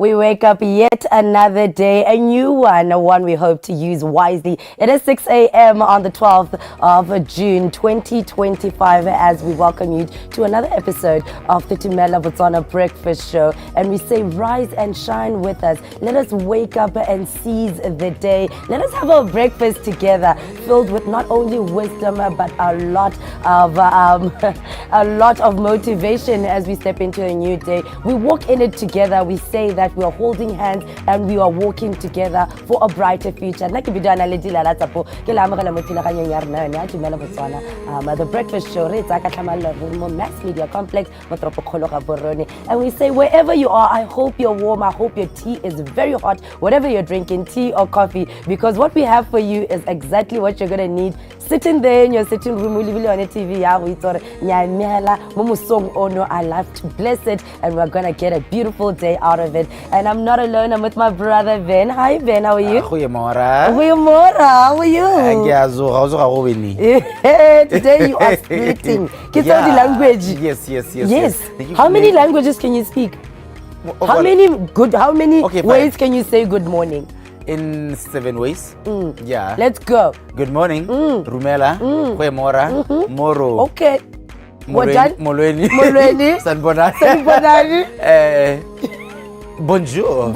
We wake up yet another day, a new one we hope to use wisely. It is 6 a.m. on the 12th of June 2025 as we welcome you to another episode of the Dumela Botswana Breakfast Show. And we say rise and shine with us. Let us wake up and seize the day. Let us have a breakfast together filled with not only wisdom but a lot of motivation as we step into a new day. We walk in it together. We say that we are holding hands and we are walking together for a brighter future. The Breakfast Show, Mass Media Complex, and we say wherever you are, I hope you're warm. I hope your tea is very hot, whatever you're drinking, tea or coffee, because what we have for you is exactly what you're gonna need. Sitting there in your sitting room, on a TV, I love to bless it, and we're gonna get a beautiful day out of it. And I'm not alone, I'm with my brother Ben. Hi Ben, how are you? Goeiemorgen, how are you? Today you are splitting. Get all the language. Yes. How many languages can you speak? How many ways can you say good morning? In 7 ways. Yeah. Let's go. Good morning. Dumela. Goeiemorgen. Moro. Okay. Molweni. Sanibonani. Bonjour.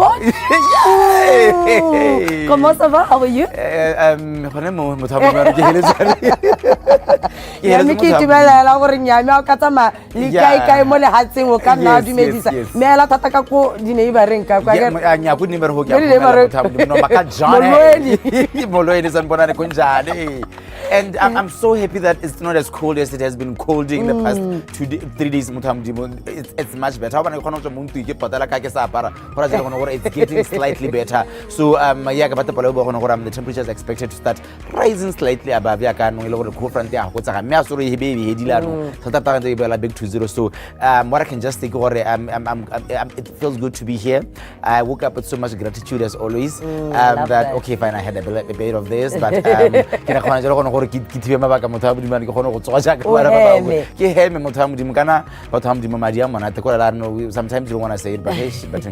Comment ça va? How are you? And I'm so happy that it's not as cold as it has been cold in the past 3 days. It's much better. It's getting slightly better. So the temperature is expected to start rising slightly above. So what I can just think, it feels good to be here. I woke up with so much gratitude as always. That okay, fine, I had a bit of this, but sometimes you don't want to say it, but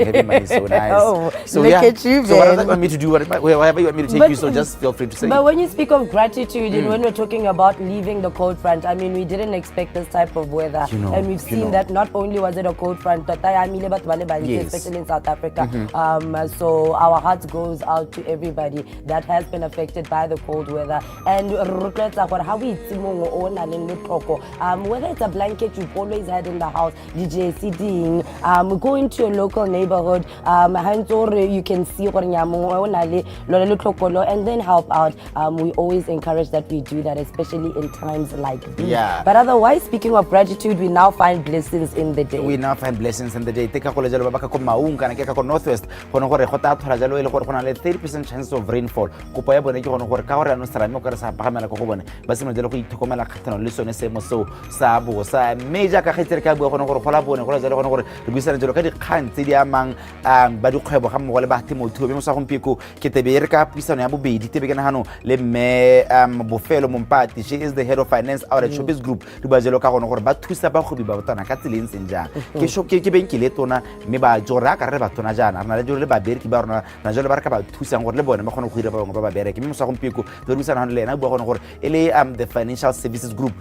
having money is so nice. So look at you, so what does that want me to do? Wherever you want me to take you, so just feel free to say. But when you speak of gratitude and when we're talking about leaving the cold front, I mean, we didn't expect this type of weather. And we've seen that not only was it a cold front, but especially in South Africa. So our hearts goes out to everybody that has been affected by the cold weather. And whether it's a blanket you've always had in the house, DJ seating, go into your local neighborhood, you can see and then help out. We always encourage that we do that, especially in times like these. But otherwise, speaking of gratitude, we now find blessings in the day. Northwest, 30% chance of rainfall. She is the head of finance out at Showbiz Group. The financial services group.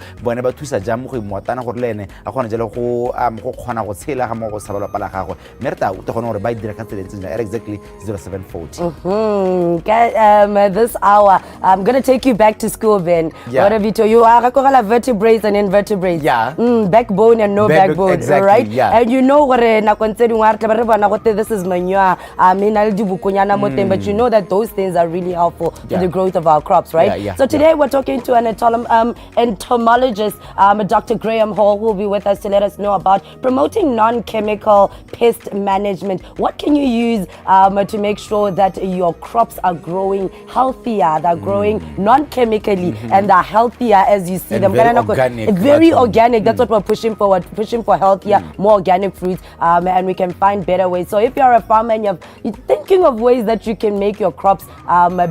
Exactly 0740. This hour, I'm gonna take you back to school, Ben. What have you told you? Vertebrates and invertebrates. Backbone and no backbone. Exactly, right? Yeah. And you know what? This is manure. But you know that those things are really helpful to the growth of our crops, right? So today we're talking to an entomologist, Dr. Graham Hall, who will be with us to let us know about promoting non-chemical pest management. What can you use to make sure that your crops are growing healthier, they're growing non-chemically, and they're healthier as you see and them. Very organic. That's what we're pushing forward, pushing for healthier, more organic fruits, and we can find better ways. So if you're a farmer and you think talking of ways that you can make your crops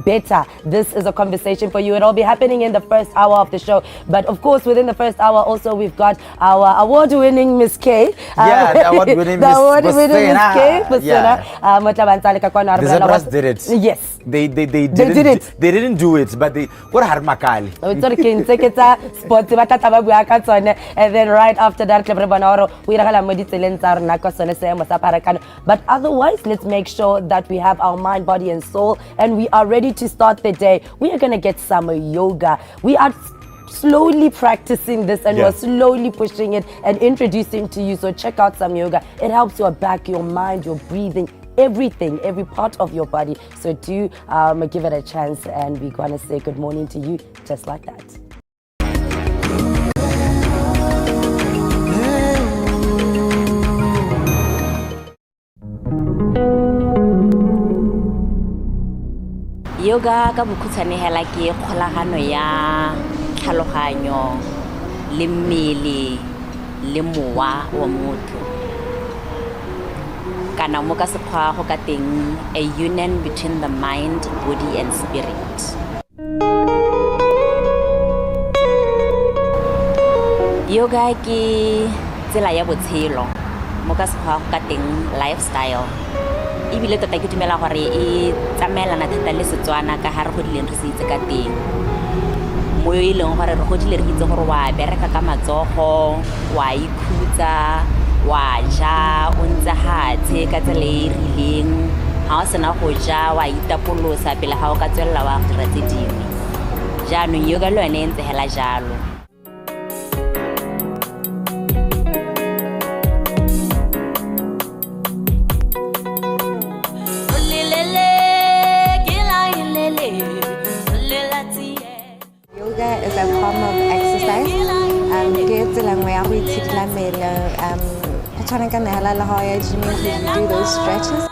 better, this is a conversation for you. It'll be happening in the first hour of the show. But of course, within the first hour, also we've got our award-winning Miss K. The award-winning Miss K. The Zebras did it. Yes. They did it. They didn't do it, but they what harmakali. And then right after that, but otherwise, let's make sure that we have our mind, body, and soul, and we are ready to start the day. We are gonna get some yoga. We are slowly practicing this, and we're slowly pushing it and introducing to you. So check out some yoga. It helps your back, your mind, your breathing, everything, every part of your body. So do give it a chance, and we're gonna say good morning to you just like that. Yoga ka bokhutswane hela ke kgolagano ya tlhaloganyo le mmele le mowa wa motho kana mo ka sekgwa go ka teng a union between the mind, body and spirit. Yoga ke tsela ya botshelo mo ka sekgwa go ka teng lifestyle. Ebile tota ke dumela gore e tsamaelana thata le Setswana ka hare go dileng re se itse ka teng mo e leng gore re godile re itse gore wa bereka ka matsogo wa ikhutsa wa ja o ntse hatshe ka tsela e rileng ha o sena go ja wa itapolosa pele ha o ka tswella wa dira tse dingwe jaanong yoga le yone e ntse hela jalo. Yoga is a form of exercise. Ke tsela nngwe ya go itshidila mmele. Go tshwana ka nela le ha ya gyming, you do those stretches.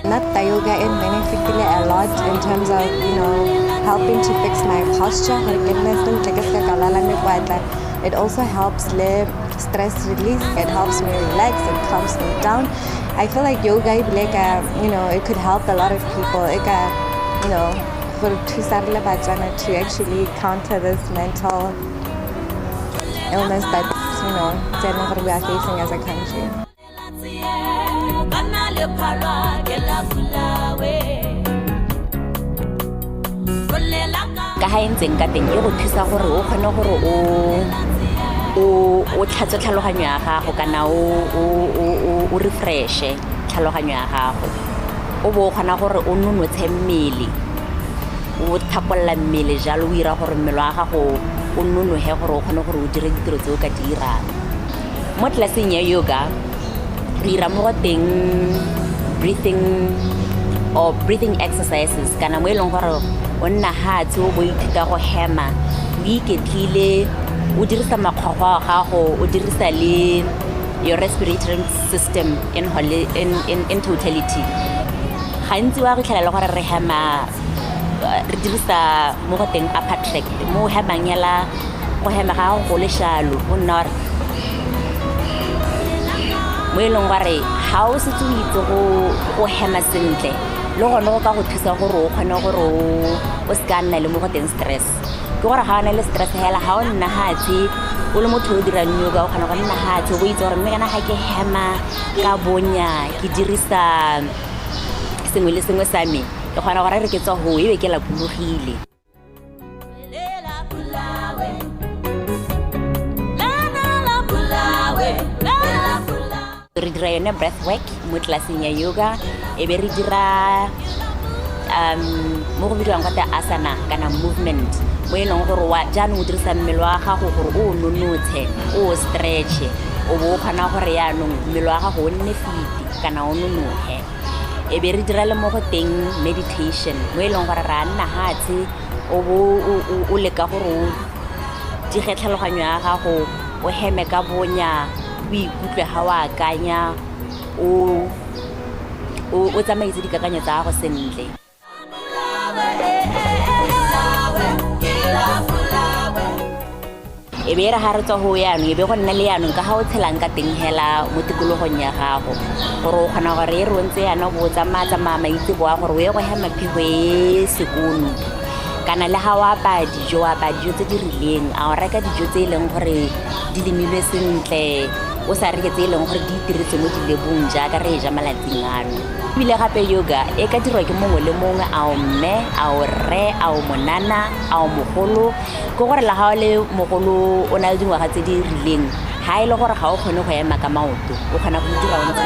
Natha yoga in benefited a lot in terms of, helping to fix my posture. It also helps stress release. It helps me relax. It calms me down. I feel like yoga, it could help a lot of people. For Dumela Botswana to actually counter this mental illness that we are facing as a country. Ka ha ntseng ka teng e go thusa gore o kgone gore o tlhatse tlhaloganyo ya gago kana o refresh tlhaloganyo ya gago o bo kgona gore o nonotshe mmele o thapolla mmele jalo o ira gore mmele wa gago o nonohe gore o kgone gore o dire ditiro tse o ka dirang mo tlelaseng ya yoga re ira mo teng breathing exercises kana mo eleng gore o nna hatse o bo ithuta go hema o iketlile o dirisa makgwakgwa a gago o dirisa le your respiratory system in totality gantsi wa re tlhalela gore re hema re dirisa mo go teng upper tract mo hemang yala go hema ga go le shalo o nna mo eleng gore ha o se tsuitse go hema sentle le gone go ka go thusa gore o kgone gore o ska nna le mo go teng stress ke gore ha o na le stress hela ha o nna hatse o le motho o dirang yoga o kgona go nna hatse o itse gore mme kana ha ke hema ka bonya ke dirisa sengwe le sengwe sa me ke kgona gore re ke tswa ho ebe ke la pulogile. Re dira yone breath work mo tlelaseng ya yoga e be re dira mo go bidiwang ka asana kana movement mo e leng gore wa jaanong o dirisa mmele wa gago gore o nonotshe o stretch o bo kgona gore yaanong mmele wa gago o nne fit kana o nonohe e be re dira le mo go teng meditation mo e leng gore ra nna hatse o bo o leka gore o dige tlhaloganyo ya gago o heme ka bonya o ikutlwe ha wa akanya o tsamaise dikakanyo tsa gago sentle. e be re ha re tswa ho yana e be go nna le yana ka ha o tshelang ka teng hela mo tikologong ya gago gore o khona gore e rontse yana go tsamaya mama itse boa gore o ye go hema phigwe sekolo kana le ha wa ba dijo tse di rileng a o reka dijo tse leng gore di limilwe sentle o sa reke tse leng gore di diretse mo dilebong jaaka re ja malatsing ano bile gape yoga e ka dirwa ke mongwe le mongwe a o mme a o re a o monana a o mogolo go gore la ha le mogolo o na le dingwaga tse di rileng ha ile gore ga o kgone go ema ka maoto o kgona go dira o ntse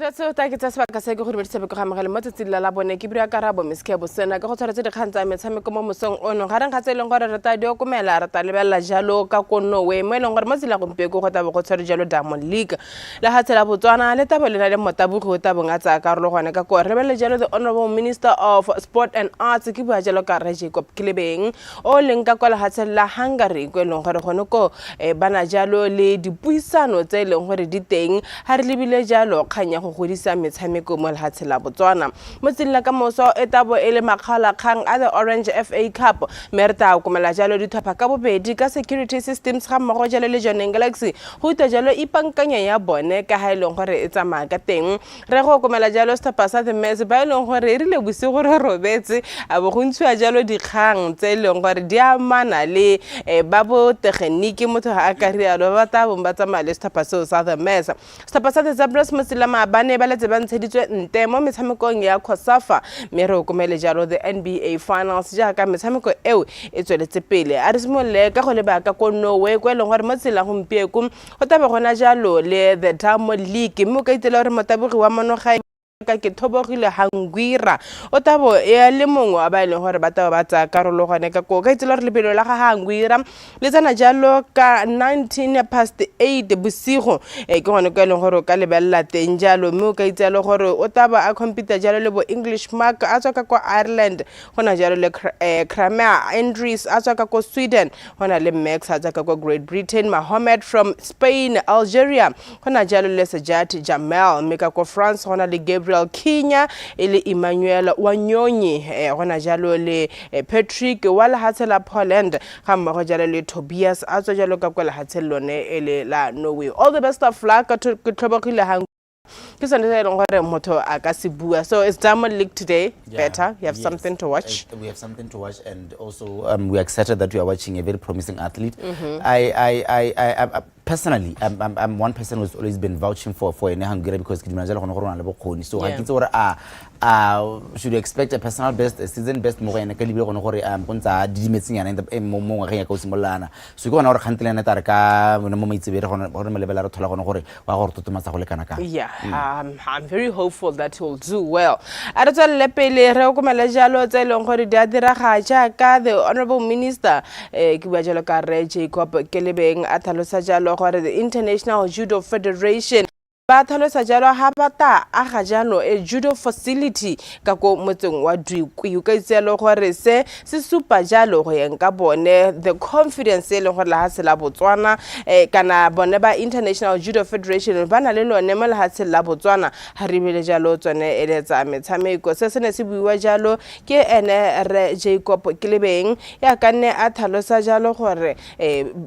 That's ta ke tsaba ka se ke go re tsebe go gamagela mo tsetsi la bone ke bua karabo miske bosena ka go tshwaretse di khantsa metshameko mo mosong ono ga reng ga tseleng gore re ta di okomela re ta lebella jalo ka kono we mo eleng gore mo tsela go mpeko go taba go tshware jalo Diamond League la ha tsela Botswana le taba le na le motabu go taba nga tsa karolo gone ka go re lebelle jalo the honorable minister of sport and arts ke bua jalo ka re Jacob Kilebeng o leng ka kwa le ha tsela Hungary go eleng gore gone ko bana jalo le dipuisano tse eleng gore di teng ha re lebile jalo kganya go godisa metshameko mo lehatshe la Botswana mo tsela ka moso etabo ele makhala kgang a the Orange FA Cup merta o komela jalo dithopa ka bobedi ka security systems ga mmogo jalo le John Galaxy go ita jalo ipankanya ya bone ka ha ileng gore e tsamaya ka teng re go komela jalo stapa sa the mess ba ileng gore e rile busi gore robetse a bo go ntshwa jalo dikgang tse ileng gore di amana le ba bo technique motho ha ka rialo ba ta bomba tsamaya le stapa sa the mess stapa sa the Zabras mosila bane ba letse ba ntsheditswe nte mo metshamekong ya Khosafa mme re o komele jalo the NBA finals jaaka metshameko eo e tsweletse pele a re simolle ka go leba ka ko Norway go eleng gore mo tsela gompieko go tabe gona jalo le the Diamond League mo ka itela gore motabogi wa monoga ka ke thobogile Hangwira o tabo e le mongwe a ba ile gore ba taba ba tsa karolo gone ka go ka itela re lebelo la ga Hangwira le tsana jalo ka 8:19 bosigo ke gone ka leng gore ka lebella teng jalo mo ka itela gore o taba a computer jalo le bo English mark a tswa ka kwa Ireland gona jalo le Kramer Andrews a tswa ka kwa Sweden gona le Max a tswa ka kwa Great Britain Mohammed from Spain Algeria gona jalo le Sajat Jamal meka kwa France gona le Gabriel Kenya ele Emmanuel Wanyonyi gona jalo le Patrick wa lehatshe la Poland ga mmogo jalo le Tobias a tswa jalo ka kwa lehatshe lone ele la Norway all the best of luck to tlhobogile hang ke sone se gore motho a ka se bua so it's Diamond League today better you have something to watch we have something to watch and also we are excited that we are watching a very promising athlete I personally I'm one person who's always been vouching for in Hungary because kidimajala gona gore na le bokgoni so ga kitse gore should you expect a personal best a season best mo gone ka libe gona gore bontsa didimetseng yana mo ngwageng ya ka o simolana so ke gona gore khantlena tare ka mo maitsebere gona gore me lebela re thola gona gore wa gore totomatsa go le kana ka I'm very hopeful that he'll do well a re tswelle pele re o komela jalo tse leng gore di a diraga jaaka the honorable minister ke bua jalo ka re Jacob Kilebeng a tlhalosa jalo gore the International Judo Federation ba tlhalosa jalo ha bata a ga jano a judo facility ka ko motseng wa Dikwi ka itselo gore se supa jalo go yeng ka bone the confidence le gore la ha se la Botswana kana bone ba International Judo Federation ba na le lone mo la ha se la Botswana ha re bile jalo tsone e le tsa metshameko se ne se buiwa jalo ke ene re Jacob Kilebeng ya ka nne a tlhalosa jalo gore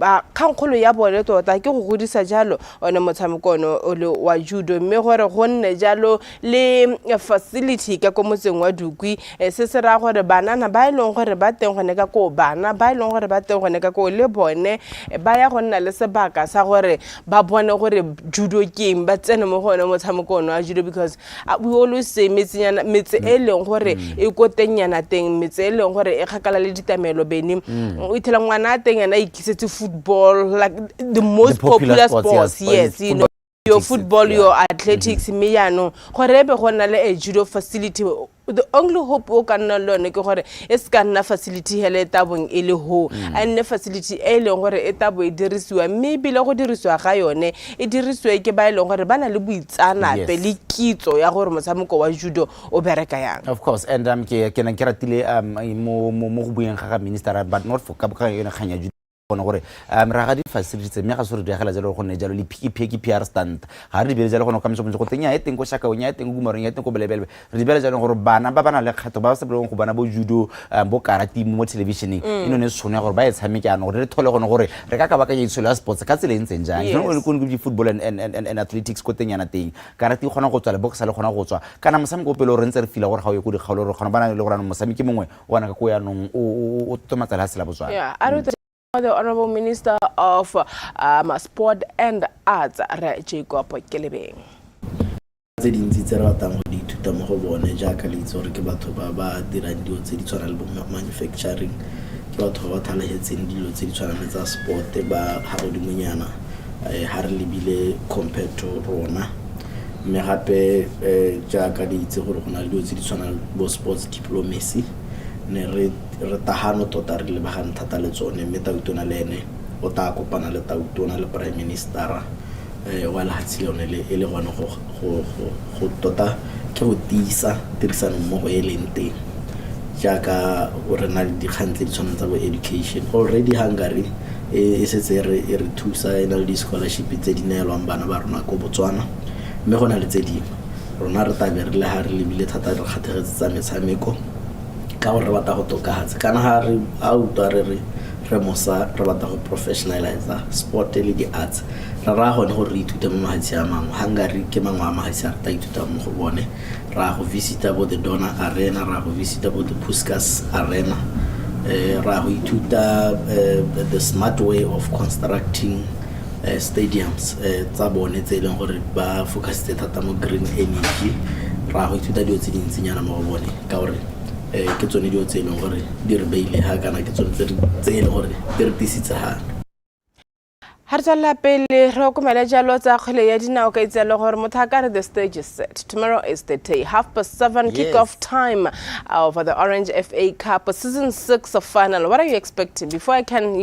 ba khankgolo ya bone tota ke go godisa jalo one motshameko no o wa judo mme gore go nne jalo le facility ka ko motseng wa Dikwi se se ra gore banana ba ileng gore ba teng gone ka ko bana ba ileng gore ba teng gone ka ko le bone ba ya go nna le sebaka sa gore ba bone gore judo game ba tsene mo gone motshameko wa judo because we always say metse e leng gore e ko tenyana teng metse e leng gore e khakala le ditamelo beni o ithela ngwana teng ena ikisetse football like the most popular sports yes you know your football your athletics me yano gore be gona le a judo facility the only hope o ka nna lone ke gore e ska nna facility hele tabong e le ho a nne facility e leng gore e tabo e dirisiwa mme bile go dirisiwa ga yone e dirisiwe ke ba e leng gore bana le boitsanape le kitso ya gore motshameko wa judo o bereka yang. Of course, and ke ratile mo go bueng ga minister, but not for ka yone khanya judo gore ra ga di facilities mme ga sore di agela jalo go ne jalo le piki PR stand ga re di bele jalo go no ka mso go tenya e teng go shaka o nya e teng go moreng e teng go belebele re di bele jalo gore bana ba bana le kgato ba se belong go bana bo judo bo karate mo televisioning ino ne se gore ba e tshameka yana gore re thole gone gore re ka ba ka itsola sports ka tsela ntse njang no go go football and athletics go tenya na teng karate gona go tswa le box le gona go tswa kana mosameko pele re ntse re fila gore ga o ye go di kgaolo re gona bana le gore mosameki mongwe wa na ka go ya nong o tomatsala sela botswana. Yeah, the Honorable Minister of Sport and Arts, Jacob Kelebeng. Tse dintsi tse re batang go di ithuta mo go bone jaaka le itse gore ke batho ba dirang dilo tse di tshwana le bo manufacturing ke batho ba thalahetseng dilo tse di tshwana le tsa sport ba ha godimonyana ha re lebile compared to rona mme gape jaaka le itse gore go na le dilo tse di tshwana bo sports diplomacy ne re tahano tota re le bagana thata le tsone mme tautona le ene o ta kopana le tautona le prime minister wa la hatsi le le gona go tota ke go tisa tirisano mmogo e leng teng jaaka o re na le dikgantse di tshwanetse bo education already Hungary e setse re thusa ena le scholarship tse di neelwang bana ba rona go Botswana mme gona le tse dingwe rona re tabe re le ha re lebile thata re kgathegetse tsa metshameko ka gore re batla go tokahatsa kana ha re auto re mosa re batla go professionalize sport le di arts ra gone go re ithuta mo mahatsi a mangwe Hungary ke mangwe a mahatsi a ta ithuta mo go bone ra go visita bo the Donor Arena ra go visita bo the Puskas Arena ra go ithuta the smart way of constructing stadiums tsa bone tse leng gore ba focusitse thata mo green energy ra go ithuta dio tse dintsinyana mo go bone ka gore ke tsone dio tse leng gore di re beile ha kana ke tsone tse leng gore di re tisitse ha Hartala pele re komela jalo tsa kgwele ya dinao ka itselo gore mothakare the stage is set. Tomorrow is the day 7:30 kick-off time for the Orange FA Cup season 6 of final. What are you expecting before I can,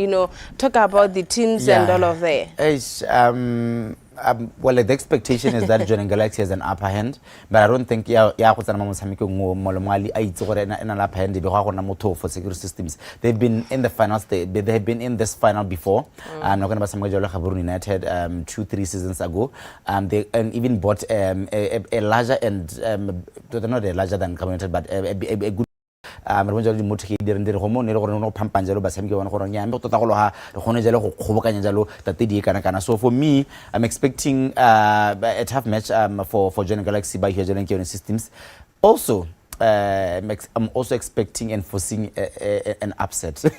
talk about the teams and all of that? Well, the expectation is that Johnny Galaxy has an upper hand, but I don't think go tsana mo motshameko molomali a itse gore ena la upper hand be go gona motho for security systems. They've been in the final stage. They have been in this final before. I'm not going to Basamaka Jalo Gaborone United 2-3 seasons ago. They even bought a larger and not a larger than community, but a good re di motho ke dire go ne le gore no phampanjalo ba samike bona gore nya mbe tota go loga re gone jalo go khobokanya jalo tate di kana so for me I'm expecting a tough match for Johnny Galaxy by here Johnny Systems. Also I'm also expecting and foreseeing an upset. Are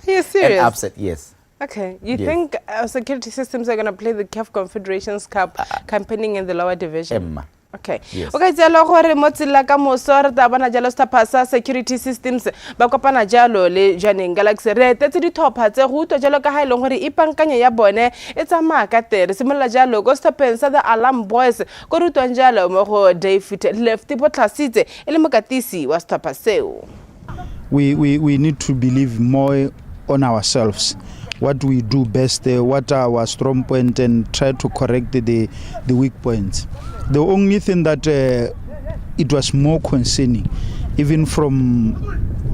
you serious? An upset, yes. Okay, you think security systems are going to play the CAF Confederations Cup campaigning in the lower division? Okay. Yes. Okay, jalo gore motsila ka moso re ta bona jalo stapasa security systems ba kopana jalo le Johnny Galaxy re tetse di thopa tse go utwa jalo ka ha ile gore ipankanye ya bone e tsamaya ka tere simolla jalo go stapensa the alarm boys go rutwa jalo mo go David left botlasitse ile mokatisi wa stapaseo. We need to believe more on ourselves, what we do best, what are our strong point, and try to correct the weak points. The only thing that it was more concerning, even from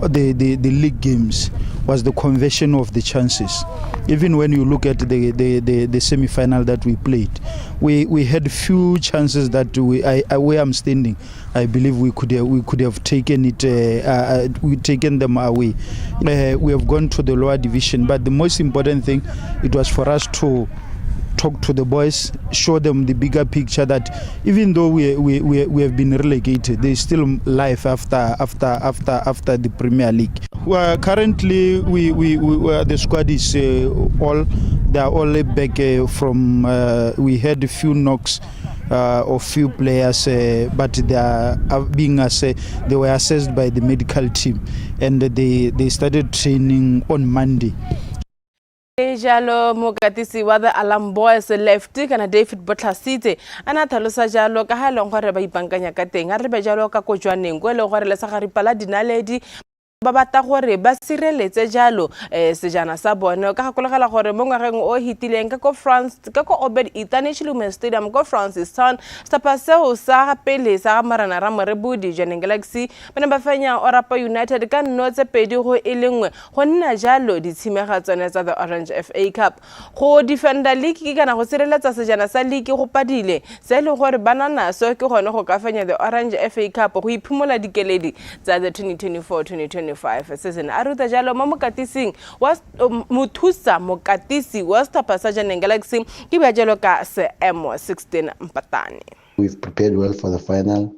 the league games, was the conversion of the chances. Even when you look at the semi-final that we played, we had few chances that where I'm standing, I believe we could have taken it, we taken them away. We have gone to the lower division, but the most important thing, it was for us to talk to the boys, show them the bigger picture that even though we have been relegated, there is still life after the Premier League. Currently, the squad is they are all back from. We had a few knocks of few players, but they are being they were assessed by the medical team, and they started training on Monday. jalo mokatisi wa the Alarm Boys left kana David Botlasitse ana thalosa jalo ka ha leng gore ba ipankanya ka teng a re be jalo ka kojwaneng go le gore le sa garipala dinaledi ba bata gore ba sireletse jalo sejana sa bone ka gakolegela gore mo ngwageng o hitileng ka ko France ka ko Obed International Stadium ko Francis Town stapa seo sa pele sa marana ra morebudi Joining Galaxy bana ba fanya Orapa United ka notse pedi go elengwe go nna jalo ditshimega tsone tsa the Orange FA Cup go defender league ke kana go sireletsa sejana sa league go padile se le gore banana so ke gone go ka fanya the Orange FA Cup go iphumola dikeledi tsa the 2024-2025 season aruta jalo mo mokatising wa muthusa mokatisi wa stapa sa Joining Galaxy ke ba jalo ka seemo 16 mpatane. We've prepared well for the final.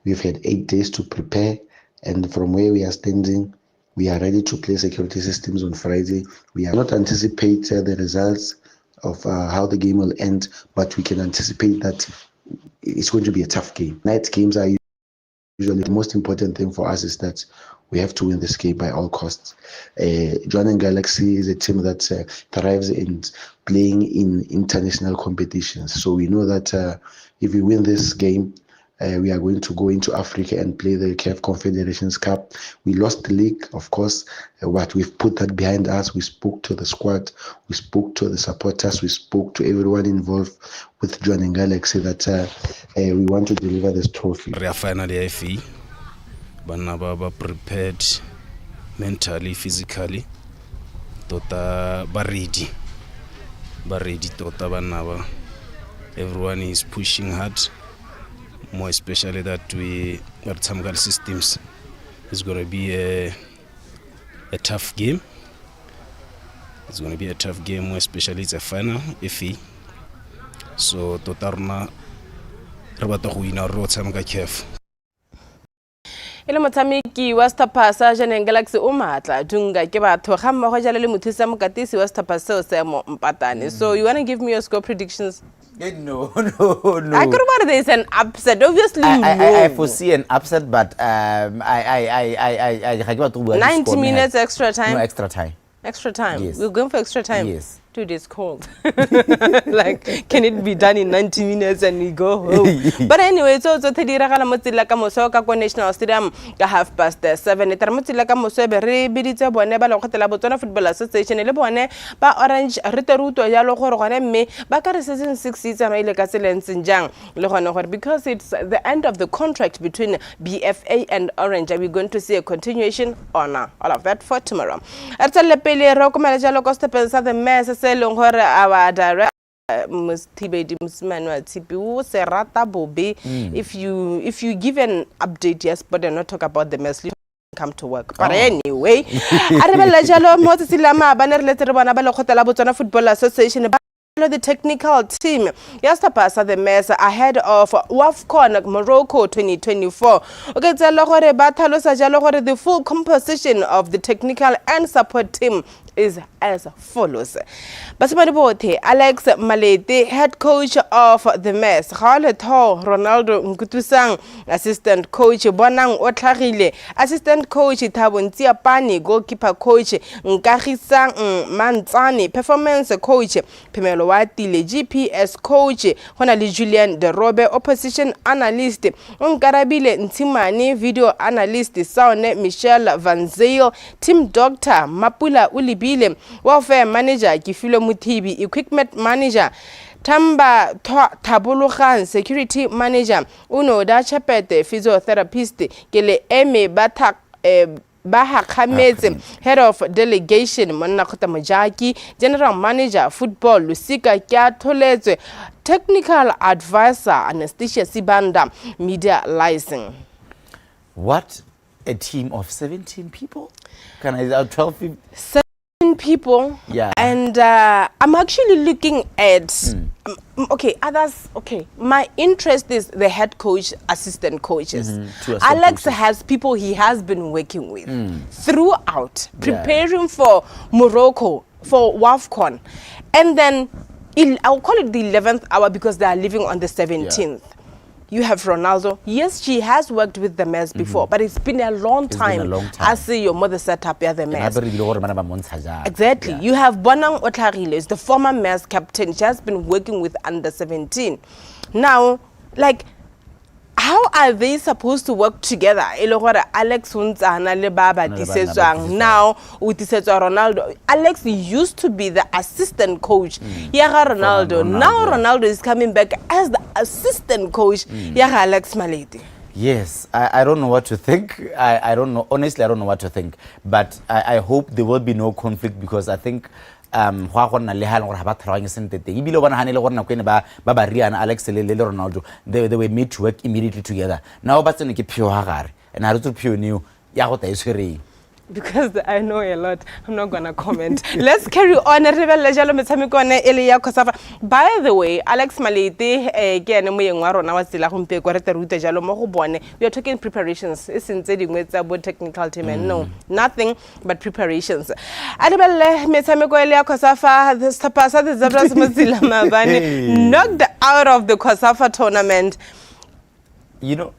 We've had 8 days to prepare, and from where we are standing, we are ready to play security systems on Friday. We are not anticipate the results of how the game will end, but we can anticipate that it's going to be a tough game. Night games are usually the most important thing for us is that we have to win this game by all costs. Joining Galaxy is a team that thrives in playing in international competitions. So we know that if we win this game, we are going to go into Africa and play the CAF Confederations Cup. We lost the league, of course, but we've put that behind us. We spoke to the squad, we spoke to the supporters, we spoke to everyone involved with Joining Galaxy that we want to deliver this trophy. We are finally FE. Banaba prepared mentally, physically. Tota baridi tota banaba. Everyone is pushing hard. More especially that we got some systems. It's going to be a tough game. It's going to be a tough game, more especially it's a final FE. So totarna rabata go ina ro tsamaka CAF. Ile motshameki wa stapa sa Joining Galaxy o matla dunga ke batho ga mmogo jalo le mothusa mokatisi wa stapa seo se mo mpatane. So you want to give me your score predictions? No. I could remember there's an upset. Obviously, I foresee an upset, but I 90 minutes extra time. No extra time. Extra time. Yes. We're going for extra time. Yes. Dude, it's cold. Like, can it be done in 90 minutes and we go home? But anyway, so tedira kana motsila ka moso ka National Stadium ka 7:30. Etara motsila ka moso be re biditse bone ba le khotela Botswana Football Association le bone ba Orange re teruto ya lo gore gone mme ba ka re season 6 itsa maile ka tselentseng jang le gone gore because it's the end of the contract between BFA and Orange. Are we going to see a continuation or not? All of that for tomorrow. Artsele pele ro komela jalo ko stepeng sa the mess gore our director Mustibedi Musmanu Tipu Serata Bobe. If you give an update, yes, but they're not talk about the mess. Come to work. But anyway, Arabella Jalo Motisilama Banner Letter Banabala Hotela Botswana Football Association. The technical team yesterday the mess ahead of WAFCON Morocco 2024. Okay, the full composition of the technical and support team is as follows. Basimadibote, Alex Malete, head coach of the mess. Ronaldo Nkutusang, assistant coach Bonang Otlagile, assistant coach Tabuntia Pani, goalkeeper coach Nkagisang Manzani, performance coach Pimelo Watile, GPS coach Honali Julian De Robe, opposition analyst Nkarabile Ntimani, video analyst Saune Michelle Van Zyl, team doctor Mapula Ulibi, welfare manager Kifilo Mutibi, equipment manager Tamba Tabulugan, security manager Uno Da Chapete, physiotherapist Kele Eme Batak Baha Kameze, head of delegation Monakota Majaki, general manager football Lusika Kyatoleze, technical advisor Anastasia Sibanda, media license. What a team of 17 people? Can I 12 people? People, yeah, and I'm actually looking at my interest is the head coach, assistant coaches. Alex has people he has been working with throughout preparing for Morocco, for WAFCON, and then I'll call it the 11th hour because they are leaving on the 17th. you have Ronaldo. Yes, she has worked with the Mets before, but it's been a long time. I see your mother set up the Mets. Exactly. You have Bonang Otlharile, the former Mets captain. She has been working with under 17. Now, like, how are they supposed to work together? Alex now with Ronaldo. Alex used to be the assistant coach. Ronaldo. Now Ronaldo is coming back as the assistant coach. Alex Malete. Yes, I don't know what to think. I don't know. Honestly, I don't know what to think. But I hope there will be no conflict, because I think Alex Ronaldo, they were made to work immediately together. Now but and I new because I know a lot, I'm not gonna comment. Let's carry on. By the way, Alex Malete, we are talking preparations. It's about technical team. No, nothing but preparations. Knocked out of the COSAFA tournament. You know,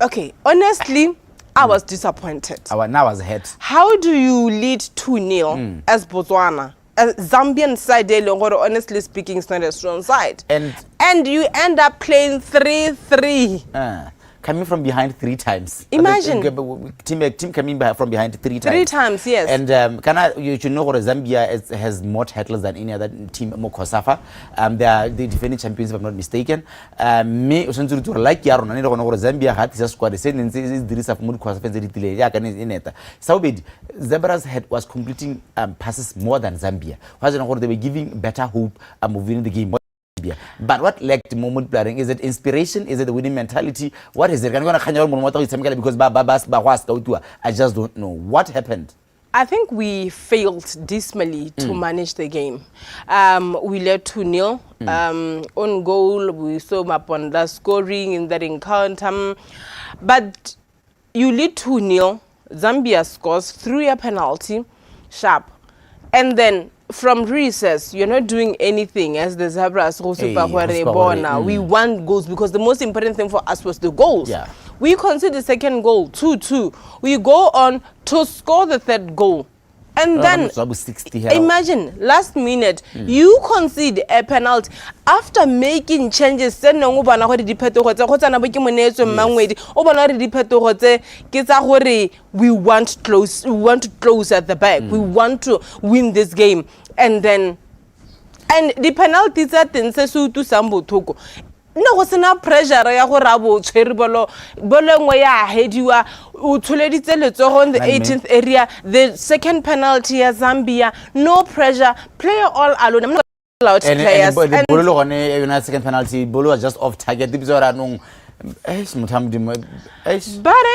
okay, honestly, I was disappointed. Now I was hurt. How do you lead 2-0 as Botswana? As Zambian side, honestly speaking, it's not a strong side. And you end up playing 3-3. Coming from behind 3 times. Imagine. Team coming from behind 3 times. 3 times, yes. And you should know Zambia has more titles than any other team, more COSAFA. They are the defending champions, if I'm not mistaken. Me, like Zambia had this squad. Saubid, Zebras was completing passes more than Zambia. They were giving better hope of winning the game. But what lacked moment playing? Is it inspiration? Is it the winning mentality? What is it? Because I just don't know. What happened? I think we failed dismally to manage the game. We led 2-0 on goal. We saw Maponda scoring in that encounter. But you lead 2-0. Zambia scores through a penalty, sharp. And then from recess, you're not doing anything as the Zebras. We want goals, because the most important thing for us was the goals. Yeah. We conceded the second goal, 2-2. We go on to score the third goal. And then, imagine, last minute, you concede a penalty after making changes. We want to close at the back. We want to win this game. And the penalties are to Sambo Toko. No, was enough pressure. Ya go rabo tshweribolo bolengwe ya hediwa uthuleditse letsogo on the 18th area. The second penalty ya Zambia, no pressure, player all alone. I'm not allowed players. And bolo one second penalty, bolo was just off target. But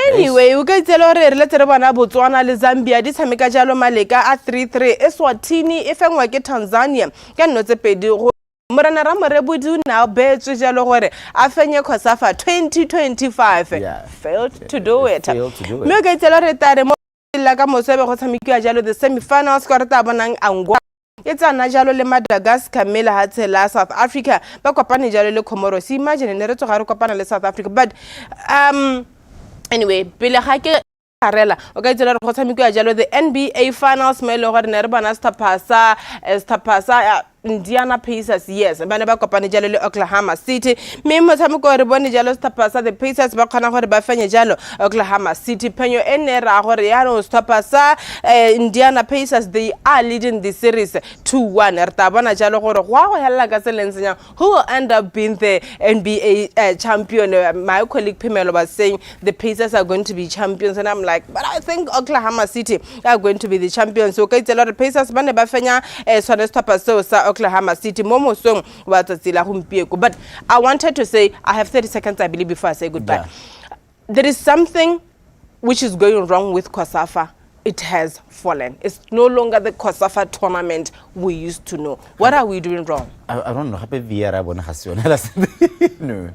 anyway, we get Botswana le Zambia di tshameka jalo maleka a 3-3 Eswatini e fengwa ke Tanzania ka notse pedi. Morana Ramorebudu now bets Afenya COSAFA 2025 failed to do it. The semi-finals it's a Najalo le Madagascar, Mela Hatsela, South Africa, Bakopani Jalo le Comoros. Imagine in the Kopana le South Africa. But anyway, Bilahake Karela, okay, the NBA finals, Melo Nerbana Stapasa, Indiana Pacers, yes. Banaba Kopani Jalo Oklahoma City. Memo Tamiko Reboni Jalo Stapasa, the Pacers Bakana Bafanya Jalo, Oklahoma City. Penyo Enera Horiano Stapasa, Indiana Pacers, they are leading the series 2-1. Ertabana Jalo who will end up being the NBA champion. My colleague Pimelo was saying the Pacers are going to be champions, and I'm like, but I think Oklahoma City are going to be the champions. So okay, it's a lot of Pacers, Banabafanya, Sonestapa Oklahoma City, Momo song but I wanted to say, I have 30 seconds, I believe, before I say goodbye. Yeah. There is something which is going wrong with COSAFA. it has fallen. It's no longer the COSAFA tournament we used to know. What are we doing wrong? I don't know. Happy Viera Bonhasione. No.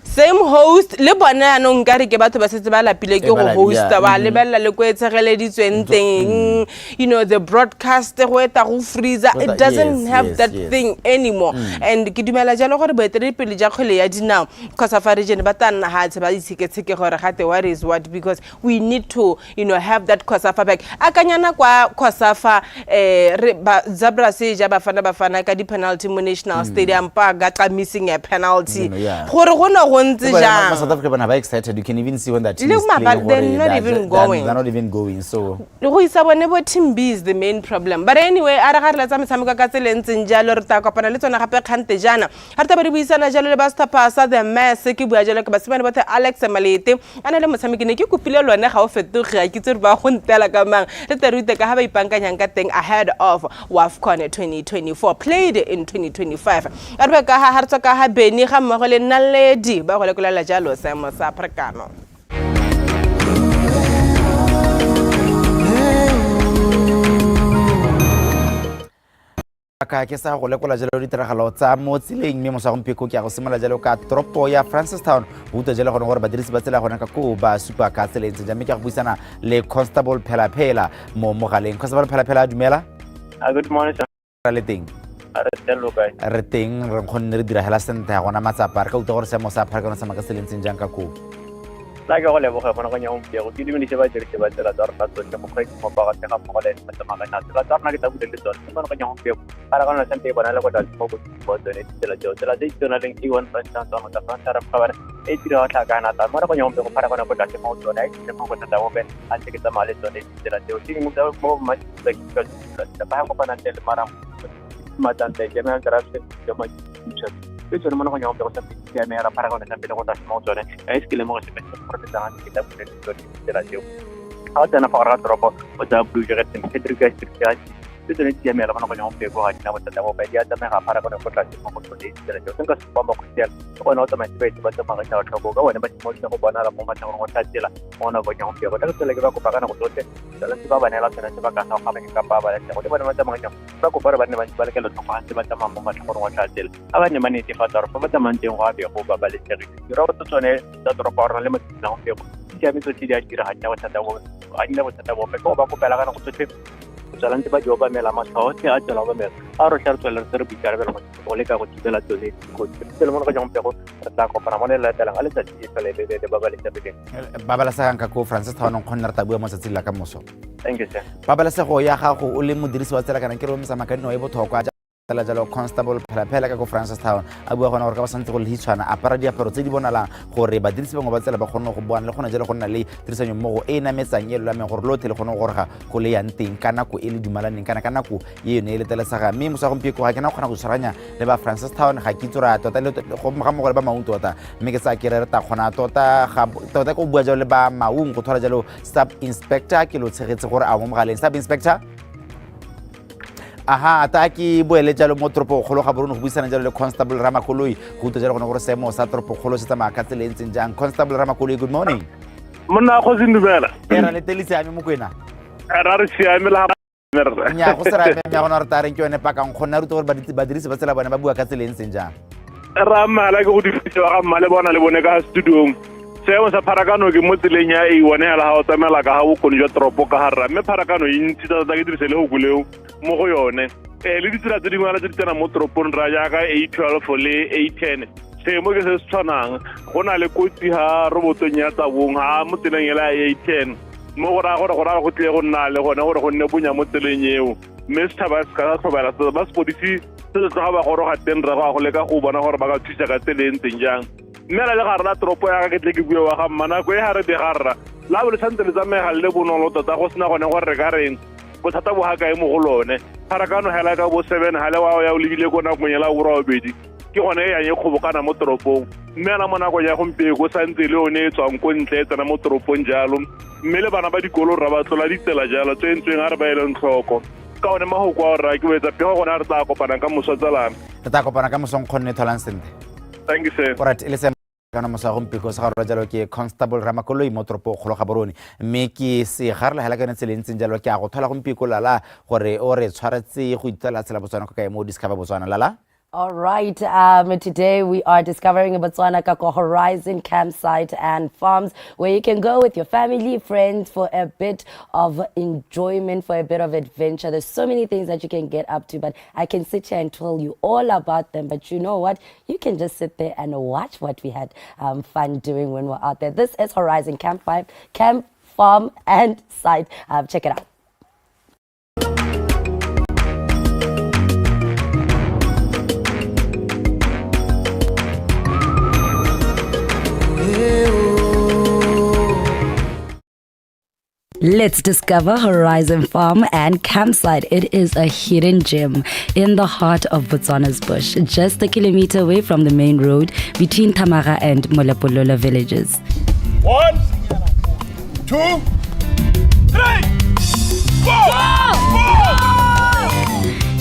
Same host, le bona no nkare ke batho ba setse ba lapile ke go host ba lebella le go etsegeleditsweng teng. You know, the broadcast go eta go freezer, it doesn't have that thing anymore. And ke dumela jalo gore boetere pele ja kgwele ya dinao COSAFA region ba tana ha tse ba itseketseke gore gate what is what, because we need to, you know, have that COSAFA back. Akanyana kwa COSAFA Zabra Seja bafana ka di penalty mo National Stadium pa ga missing a penalty. Gore go no go ntse jang. South Africa bana ba excited. You can even see when that team is playing. They're not even going. So le go isa bone bo team B is the main problem. But anyway, ara ga re la tsa metshameko ka tsele ntseng jalo re ta kopana le tsona gape kgante jana. Ha re ta ba re buisana jalo le ba Stapasa the mess ke bua jalo ke ba semane bothe Alex Malete ana le motshameki ne ke kopile lone ga o fetoga ke tsere ba go ntela ka mang le terute ka ha ba ipankanyang ka teng ahead of WAFCON 2024 played in 2025. Arbe ka ha hartsa ka ha Beni ga mmogo le Naledi ba go lekolela jalo seemo sa Africano. Ka ke sa go lekola jalo ditiragalo tsa mo tseleng mme mo sa gompeko ke a go simolola jalo ka tropo ya Francistown go uta jalo gore badirisi ba tsela gona ka ko ba supa ka tseleng tse jamme ke go buisana le Constable Phela mo mogaleng. Constable Phela dumela. Good morning sir. Le teng re teng re kgonne re dira hela sente ya gona matsapa re ka uta gore seemo sa Africano sa makaseleng tse jang ka ko la ga go leboga bona go nyong pego ke dimedi se ba diretse ba tsela tsa rona tsotlhe mo kgwedi mo ba ga mo le tsamagana tsela tsa rona ke tsa botse le tsone bona go nyong pego ara ga nna sente bona le go tla mo go tsone tsela tse tsona leng e one percent tsa mo tsa fanta ra khabara e tira ga kana ta mo go nyong pego para go na go tla mo tsone ai se mo go tla mo be a ntse ke tsa male tsone tsela tseo mo tsa mo ma tsa ba go pana tele mara matante ke me garase ke ma eso no me go sa que me era para con esa pelo con las motos es que le hemos proteger que está de la yo ahora na para tropo o da blue jet en Cedric Itu ni dia mela mana konyong pego ha na wata dawo dia ta me ha para kono kota mo ko de la yo tenga su bomba kutial ko no ta me be ba ta ma ka ta ko ga wona ba mo ta ko bana la mo ma ta ko ta tela ona konyong pego ta ko le ga ko pa kana ko tote ta la ba ba ne la ta ba ka ha me ka pa ba la ko de ba ma ta ma ka ba ko ba ne ba ba ke lo to ha ba ta ma mo ma ta ko ta tela aba ne mani ti fa ta ro ba ta man te wa be ko ba ba le teri ro to tsone ta tro pa ro le ma ta ho pego dia mi to ti dia kira ha na wata dawo anya wata dawo pe ko ba ko pela kana ko tote Jalan tiba jawab mela mas kau tiada jalan mela. Harus cari jalan terbicara berapa. Oleh kau tidak lalu kau tidak mau kau jangan pergi. Setelah kau pernah mana lihat jalan alis saja. Kalau bebe babala saja. Babala saya angkat kau Francis tahun kau nak tabu masa sila kamu so. Thank you sir. Babala saya kau ya kau ulih mudir swasta kan kira sama kan noibu tahu kau aja. Tala jalo Constable Phela ka ko Francistown abu go na gore ka ba santse go le hitshwana apara dia pero tse di bonala gore ba dirisi bangwe ba tsela ba kgona go bona le gona jalo go nna le tirisanyo mmogo e na metsang e lwa me gore lo tele gona gore ga go le yang teng kana ko e le dumalaneng kana kana ko ye yone e le tela saga mme mo sa gompieko ga ke na gona go tshwaranya le ba Francistown ga ke tsora tota le go ga mo gore ba maunto tota mme ke sa ke re ta gona tota ga tota go bua jalo le ba maung go thola jalo sub inspector ke lo tshegetse gore a mo mogaleng sub inspector aha ataki boele jalo mo tropo kholo ga borone go buisana jalo le Constable Ramakoloi go tla jalo gona gore seemo sa tropo kholo se tsamaya ka tseleng jang Constable Ramakoloi good morning monna go sindubela era le telisi a me mo kwena ra re siame la nya go sera me nya gona re tareng ke yone pakang khona ruto gore ba dirisi ba tsela bona ba bua ka tseleng jang ra mala go di fitse ga mmale bona le bone ka studio seo sa Pharakano ke mo tseleng ya e one la ha o tsamela ka ha o kone jwa tropo ka harra me Pharakano e ntsi tsa ke dirise le go goleo mo go yone le ditsela tse dingwe tse di tsena mo tropong ra ja ka A12 le A10 se mo ke se tshwanang go na le kotsi ha robotong ya tsabong ha mo tseleng ya A10 mo go ra go tle go nna le gone gore go nne bonya mo tseleng eo mme se taba se ka tlhobela se ba spodisi se se ga ba go ten ra go le ka go bona gore ba ka thusa ka tseleng jang mme la ga rena tropo ya ka ke tle ke bua ga mmana go e ha re di garra la bo le santse le tsamega le bonolo tota go sena gone gore re ka reng go thata bo ha ka e mo go lone Pharakano hela ka bo 7 hale wa ya o lebile go na go nyela go ra obedi ke gone ya ye kgobokana mo tropong mme na mona go ya go mpe go santse le one e tswang ko ntle tsena mo tropong jalo mme le bana ba dikolo ra ba tlola ditsela jalo tsentseng a re ba eleng tlhoko ka one ma go kwa ra ke wetsa pego gona re tla kopana ka mosotsalana re tla kopana ka mosong khonne tholang sente thank you sir alright ile se kana mosagong because ga re jalo ke Constable Ramakoloi mo tropo kgolo Gaborone mme ke se garela hela kana tseleng tseng jalo ke a go thola gompiko lala gore o re tshwaretse go itela tsela Botswana ka kae mo Discover Botswana lala. All right, today we are discovering Botswana Kako Horizon campsite and farms where you can go with your family, friends for a bit of enjoyment, for a bit of adventure. There's so many things that you can get up to, but I can sit here and tell you all about them. But you know what? You can just sit there and watch what we had fun doing when we're out there. This is Horizon Camp Farm and Site. Check it out. Let's discover Horizon Farm and Campsite. It is a hidden gem in the heart of Botswana's bush, just a kilometer away from the main road between Tamaga and Molapolola villages. 1, 2, 3,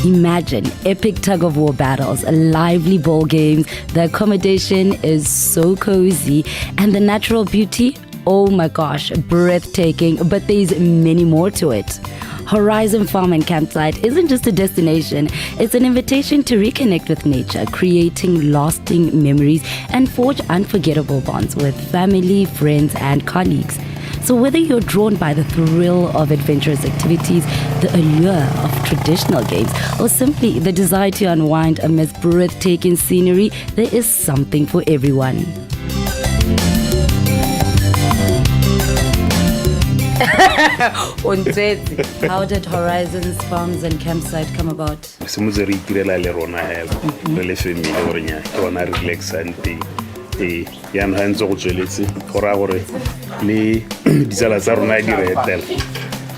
4! Imagine epic tug-of-war battles, lively ball games. The accommodation is so cozy, and the natural beauty, oh my gosh, breathtaking, but there's many more to it. Horizon Farm and Campsite isn't just a destination, it's an invitation to reconnect with nature, creating lasting memories and forge unforgettable bonds with family, friends, and colleagues. So whether you're drawn by the thrill of adventurous activities, the allure of traditional games, or simply the desire to unwind amidst breathtaking scenery, there is something for everyone. How did Horizons Farms and Campsite come about? Semutse re itirela le rona hela re le family gore nya ke bona relax ante ya nna ntse go tsweletse gore a gore le ditsala tsa rona di re etela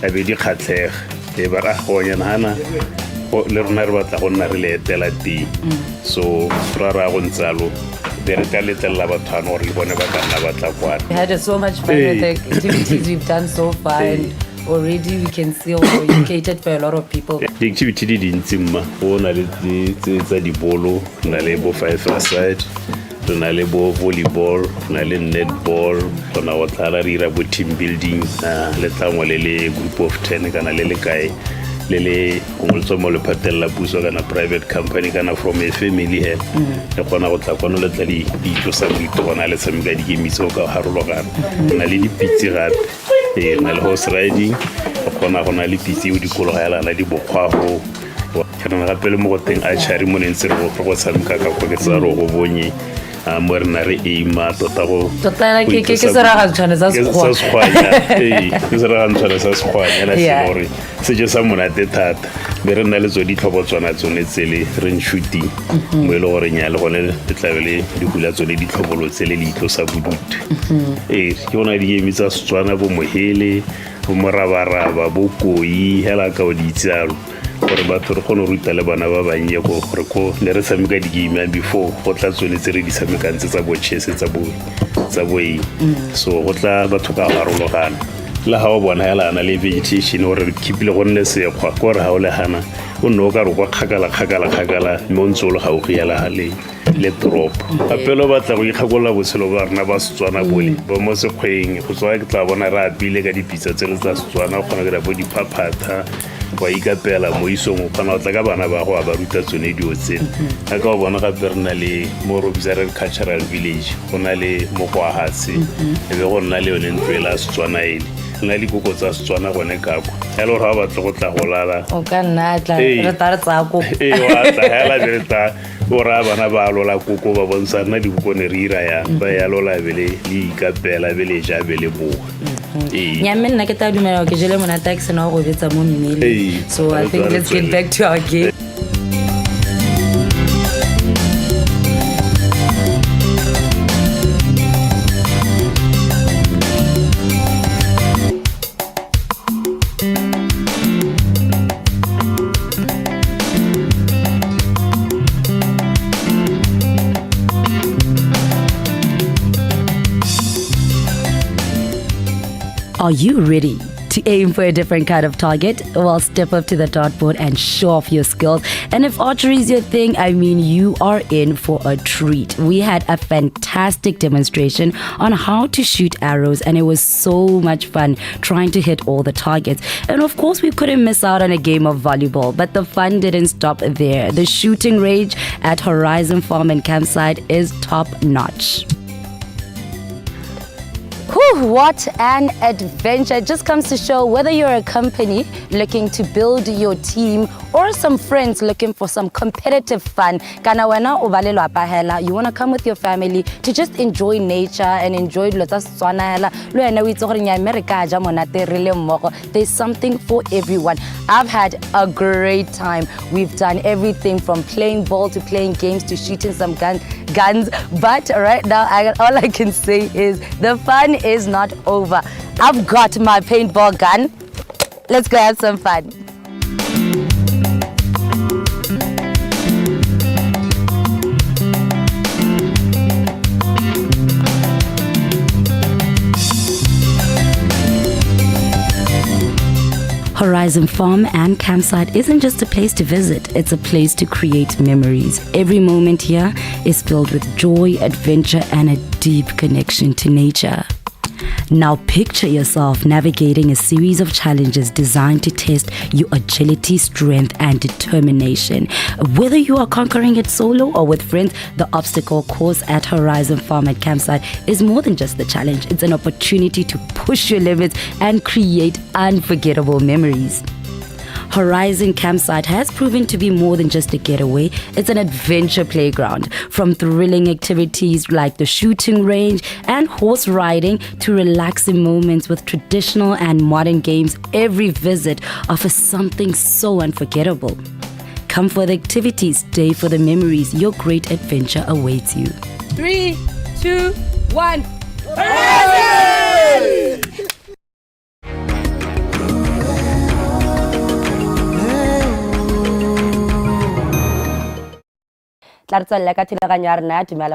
a be di khatlega ba ra go nya nana le rona re batla go nna re le etela ti so ra go ntsalo. We had so much fun with the activities we've done so far, and already we can see also you catered for a lot of people. The activity did in Timma, na le bolo, na le bo 5-a-side, na le bo volleyball, na le netball, na watala rira bo team building, le tamo le group of 10 kana le kai. Lele kungolso mo le patella puso kana private company kana from a family he le kgona go tla kwana le tlali di tlosa bito bona le tsamika di game tso ka harologana na le di pitsi gape na le horse riding kgona gona le pitsi o di kologela la di bokgwago kana gape le mo go teng a chari mo nentse go tsamika ka go ke tsa ro go bonye mo re na re ima tota ke sera ga tshwana sa sekgwanya ke sera ga tshwana sa sekgwanya la se se je sa monate thata be re na le zo di tlhobo tsona tsone tsele re shooting mo ile gore nya le gone le tlabele di hula tsone di tlhobolo tsele le itlosa bodutu ke bona di game tsa Setswana bo mohele bo morabaraba bo koi hela ka o di tsalo gore batho re kgone ruta le bana ba banye go gore ko le re sameka di game before go tla tsweletse re di sameka ntse tsa bo chess tsa bo so go tla batho ka harologana la ha o bona hela na le vegetation or keep le gonne se kwa gore ha o le hana o no ka re go khagala mo ntsolo ga o gela hale le drop apelo batla go ikgagola botshelo ba rena ba Setswana bole ba mo se kgweng go tswa ke tla bona ra bile ka dipitsa tsele tsa Setswana go gona go di phaphata wa ikapela mo isong kana o tla ka bana ba go ba ruta tsone dio tsene ka o bona ga berna le mo Robizarel Cultural Village gona le mo kwa hatsi e be go nna le yone ntwela Setswana ile na le koko tsa Setswana gone ka go hello ra batla go tla go lala o ka nna tla re tsa go wa tla hela berta ora bana ba lola koko ba bontsha nna di bokone re ira ya ba ya lola bele le ikapela bele ja bele bo Nyamen na ke ta dumela ke jele mona taxi na go betsa mo mmele so I think let's get back to our game. Are you ready to aim for a different kind of target? Well, step up to the dartboard and show off your skills. And if archery is your thing, I mean, you are in for a treat. We had a fantastic demonstration on how to shoot arrows, and it was so much fun trying to hit all the targets. And of course, we couldn't miss out on a game of volleyball, but the fun didn't stop there. The shooting range at Horizon Farm and Campsite is top notch. Whew, what an adventure. It just comes to show whether you're a company looking to build your team or some friends looking for some competitive fun. Kana wena o bale lwapa hela, you want to come with your family to just enjoy nature and enjoy dilo tsa Setswana hela. Lo ena o itse gore nya America ja monate re le mmogo. There's something for everyone. I've had a great time. We've done everything from playing ball to playing games to shooting some guns. But right now, all I can say is the fun is not over. I've got my paintball gun. Let's go have some fun. Horizon Farm and Campsite isn't just a place to visit, it's a place to create memories. Every moment here is filled with joy, adventure, and a deep connection to nature. Now picture yourself navigating a series of challenges designed to test your agility, strength, and determination. Whether you are conquering it solo or with friends, the obstacle course at Horizon Farm and Campsite is more than just a challenge. It's an opportunity to push your limits and create unforgettable memories. Horizon Campsite has proven to be more than just a getaway. It's an adventure playground. From thrilling activities like the shooting range and horse riding to relaxing moments with traditional and modern games, every visit offers something so unforgettable. Come for the activities, stay for the memories. Your great adventure awaits you. 3, 2, 1. Horizon! Dumela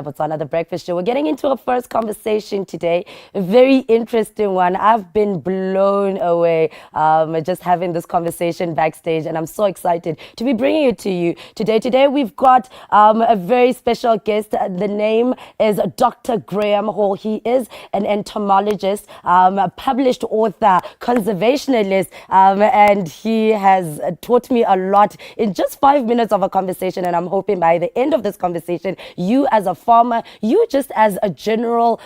Botswana, the breakfast show. We're getting into our first conversation today. A very interesting one. I've been blown away just having this conversation backstage, and I'm so excited to be bringing it to you today. Today we've got a very special guest. The name is Dr. Graham Hall. He is an entomologist, a published author, conservationalist, and he has taught me a lot in just 5 minutes of a conversation, and I'm hoping by the end of this conversation, you as a farmer, you just as a general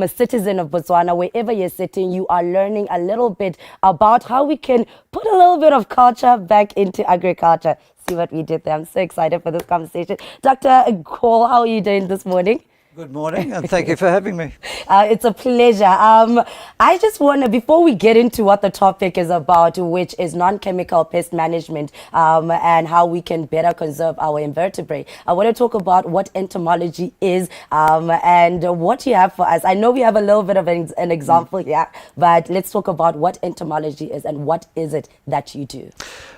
citizen of Botswana, wherever you're sitting, you are learning a little bit about how we can put a little bit of culture back into agriculture. See what we did there. I'm so excited for this conversation. Dr. Cole, how are you doing this morning? Good morning, and thank you for having me. It's a pleasure. I just want to, before we get into what the topic is about, which is non-chemical pest management and how we can better conserve our invertebrate, I want to talk about what entomology is and what you have for us. I know we have a little bit of an example here, but let's talk about what entomology is and what is it that you do.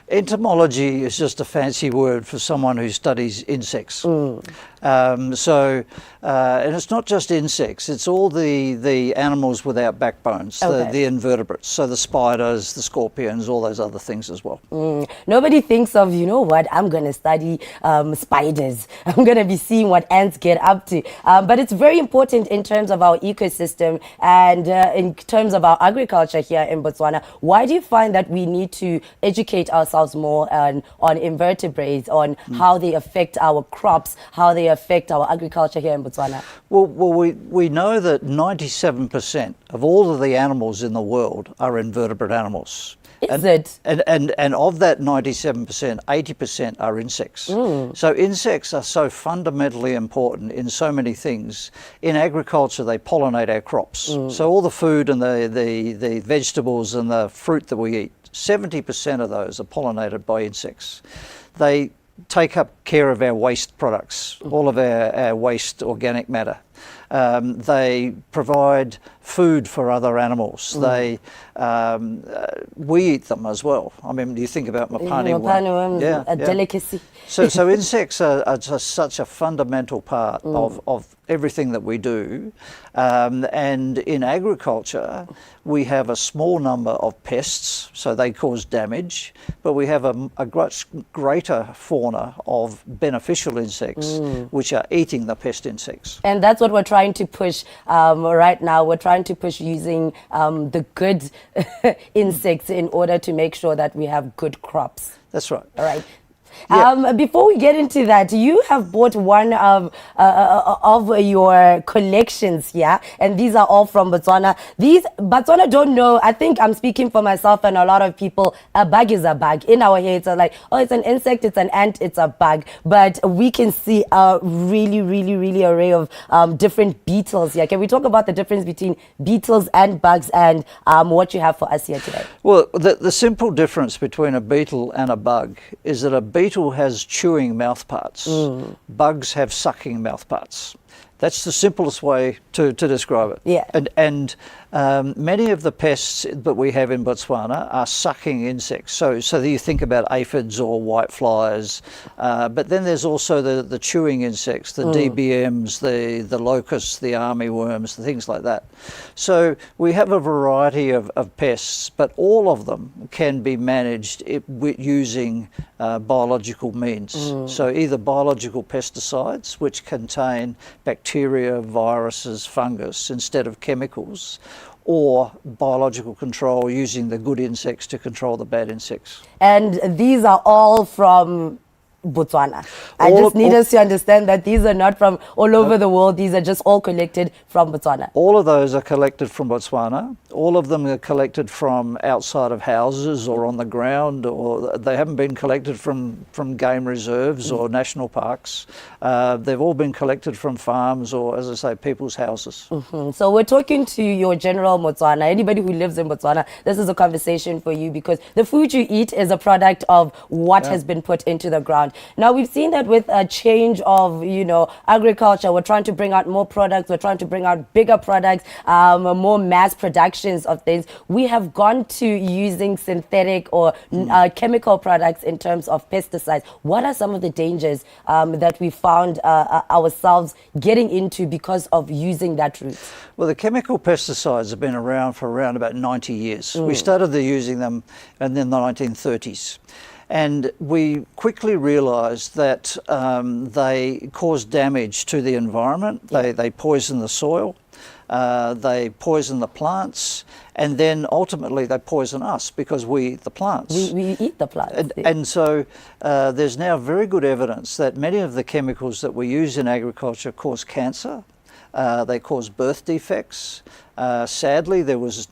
Entomology is just a fancy word for someone who studies insects. And it's not just insects, it's all the animals without backbones, the invertebrates. So the spiders, the scorpions, all those other things as well. Nobody thinks of, you know what, I'm going to study spiders. I'm going to be seeing what ants get up to. But it's very important in terms of our ecosystem and in terms of our agriculture here in Botswana. Why do you find that we need to educate ourselves more on invertebrates, on how they affect our crops, how they affect our agriculture here in Botswana? Well, we know that 97% of all of the animals in the world are invertebrate animals. Is it? And of that 97%, 80% are insects. So insects are so fundamentally important in so many things. In agriculture, they pollinate our crops. So all the food and the vegetables and the fruit that we eat, 70% of those are pollinated by insects. They take up care of our waste products, all of our waste organic matter. They provide food for other animals. They we eat them as well. I mean, you think about mapani worm. A delicacy. So insects are just such a fundamental part of everything that we do. And in agriculture, we have a small number of pests, so they cause damage, but we have a much greater fauna of beneficial insects, which are eating the pest insects. And that's what we're trying to push right now. We're trying to push using the good insects in order to make sure that we have good crops. That's right. All right. Yeah. Before we get into that, you have bought one of your collections, yeah? And these are all from Botswana. These, Botswana don't know, I think I'm speaking for myself and a lot of people, a bug is a bug. In our heads, it's like, oh, it's an insect, it's an ant, it's a bug. But we can see a really array of different beetles here. Can we talk about the difference between beetles and bugs and what you have for us here today? Well, the simple difference between a beetle and a bug is that a beetle has chewing mouthparts. Bugs have sucking mouthparts. That's the simplest way to describe it. Yeah. And many of the pests that we have in Botswana are sucking insects. So you think about aphids or whiteflies, but then there's also the chewing insects, the DBMs, the locusts, the armyworms, the things like that. So we have a variety of pests, but all of them can be managed using biological means. So either biological pesticides, which contain bacteria, viruses, fungus instead of chemicals, or biological control using the good insects to control the bad insects. And these are all from Botswana. I just need us to understand that these are not from all over the world. These are just all collected from Botswana. All of those are collected from Botswana. All of them are collected from outside of houses or on the ground, or they haven't been collected from game reserves or national parks. They've all been collected from farms or, as I say, people's houses. So we're talking to your general Botswana, anybody who lives in Botswana. This is a conversation for you because the food you eat is a product of what has been put into the ground. Now, we've seen that with a change of, agriculture, we're trying to bring out more products, we're trying to bring out bigger products, more mass productions of things. We have gone to using synthetic or chemical products in terms of pesticides. What are some of the dangers that we found ourselves getting into because of using that route? Well, the chemical pesticides have been around for around about 90 years. We started using them in the 1930s. And we quickly realised that they cause damage to the environment. They poison the soil, they poison the plants, and then ultimately they poison us because we eat the plants. We eat the plants. And so there's now very good evidence that many of the chemicals that we use in agriculture cause cancer. They cause birth defects. Sadly, there was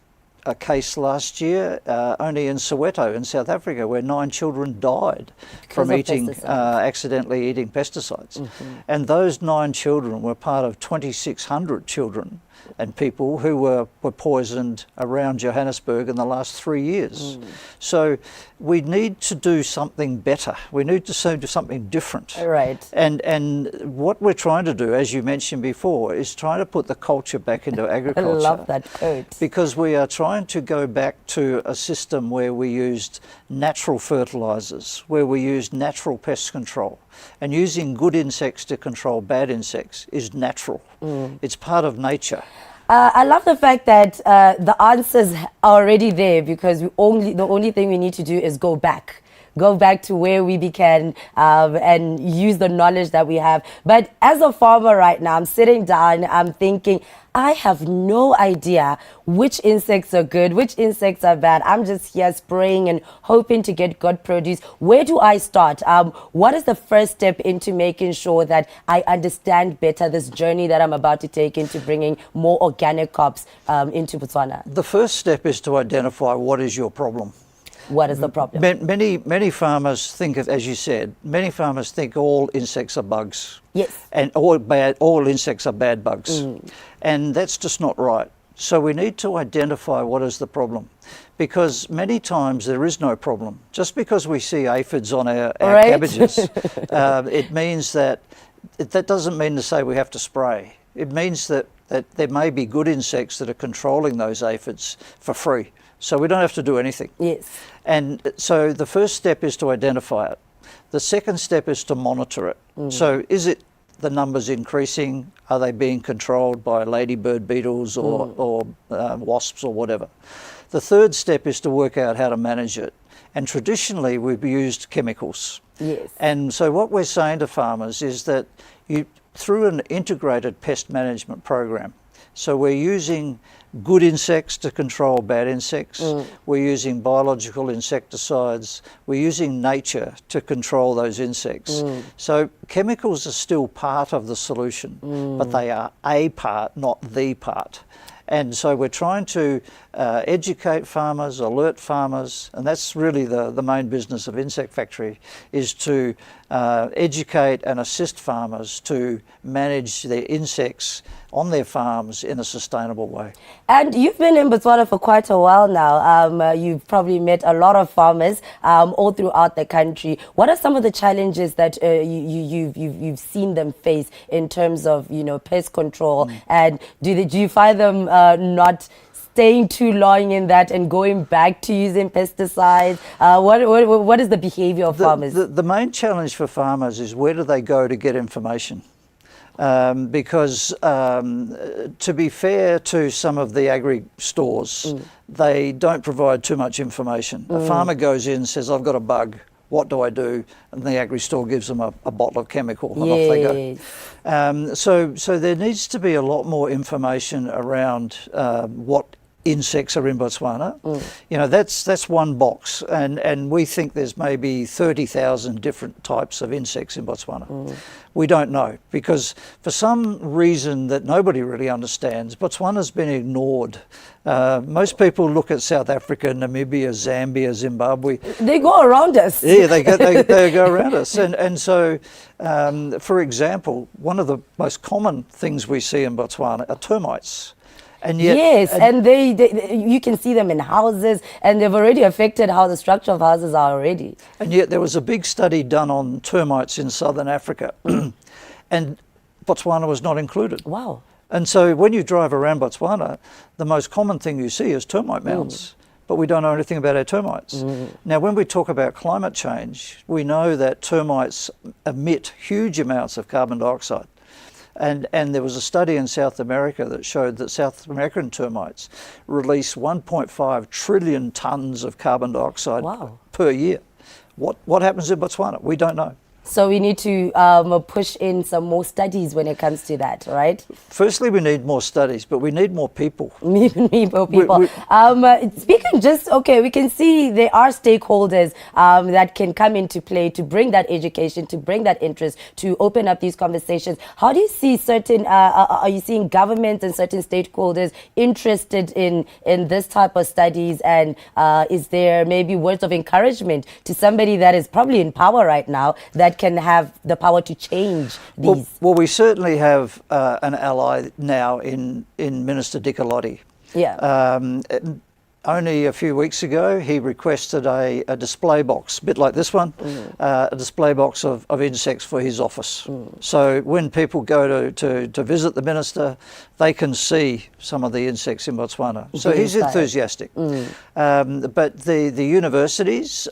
a case last year only in Soweto in South Africa where 9 children died from accidentally eating pesticides. And those 9 children were part of 2,600 children and people who were poisoned around Johannesburg in the last 3 years. So we need to do something better. We need to do something different. Right. And what we're trying to do, as you mentioned before, is trying to put the culture back into agriculture. I love that quote. Because we are trying to go back to a system where we used natural fertilizers, where we used natural pest control. And using good insects to control bad insects is natural. It's part of nature. I love the fact that the answers are already there because the only thing we need to do is go back to where we began and use the knowledge that we have. But as a farmer right now, I'm sitting down, I'm thinking, I have no idea which insects are good, which insects are bad. I'm just here spraying and hoping to get good produce. Where do I start? What is the first step into making sure that I understand better this journey that I'm about to take into bringing more organic crops into Botswana? The first step is to identify what is your problem. What is the problem? Many farmers think of, as you said, many farmers think all insects are bugs. Yes. And all insects are bad bugs. And that's just not right. So we need to identify what is the problem. Because many times there is no problem. Just because we see aphids on our cabbages, it means that doesn't mean to say we have to spray. It means that that there may be good insects that are controlling those aphids for free. So we don't have to do anything. Yes. And so the first step is to identify it. The second step is to monitor it. So is it the numbers increasing? Are they being controlled by ladybird beetles or wasps or whatever? The third step is to work out how to manage it. And traditionally we've used chemicals. Yes. And so what we're saying to farmers is that through an integrated pest management program, so we're using good insects to control bad insects, we're using biological insecticides, we're using nature to control those insects. So chemicals are still part of the solution, but they are a part, not the part. And so we're trying to educate farmers, alert farmers, and that's really the main business of Insect Factory, is to educate and assist farmers to manage their insects on their farms in a sustainable way. And you've been in Botswana for quite a while now. You've probably met a lot of farmers all throughout the country. What are some of the challenges that you've seen them face in terms of, you know, pest control? And do you find them not staying too long in that and going back to using pesticides? What is the behavior of farmers? The main challenge for farmers is where do they go to get information? Because to be fair to some of the agri stores, they don't provide too much information. A farmer goes in and says, I've got a bug, what do I do? And the agri store gives them a bottle of chemical and off they go. So there needs to be a lot more information around what insects are in Botswana. You know, that's one box, and we think there's maybe 30,000 different types of insects in Botswana. We don't know, because for some reason that nobody really understands, Botswana's been ignored. Most people look at South Africa, Namibia, Zambia, Zimbabwe. They go around us. Yeah, they go around us. And so, for example, one of the most common things we see in Botswana are termites. And yet, yes, and they you can see them in houses, and they've already affected how the structure of houses are already. And yet there was a big study done on termites in southern Africa, and Botswana was not included. Wow. And so when you drive around Botswana, the most common thing you see is termite mounds. But we don't know anything about our termites. Now, when we talk about climate change, we know that termites emit huge amounts of carbon dioxide. And there was a study in South America that showed that South American termites release 1.5 trillion tonnes of carbon dioxide per year. What happens in Botswana? We don't know. So we need to push in some more studies when it comes to that, right? Firstly, we need more studies, but we need more people. We need more people. Speaking we can see there are stakeholders that can come into play to bring that education, to bring that interest, to open up these conversations. How do you see certain, are you seeing governments and certain stakeholders interested in this type of studies? And is there maybe words of encouragement to somebody that is probably in power right now that can have the power to change these? Well, we certainly have an ally now in Minister Dikalotti. Yeah. Only a few weeks ago, he requested a display box, a bit like this one, a display box of insects for his office. So when people go to visit the minister, they can see some of the insects in Botswana. So he's enthusiastic. But the universities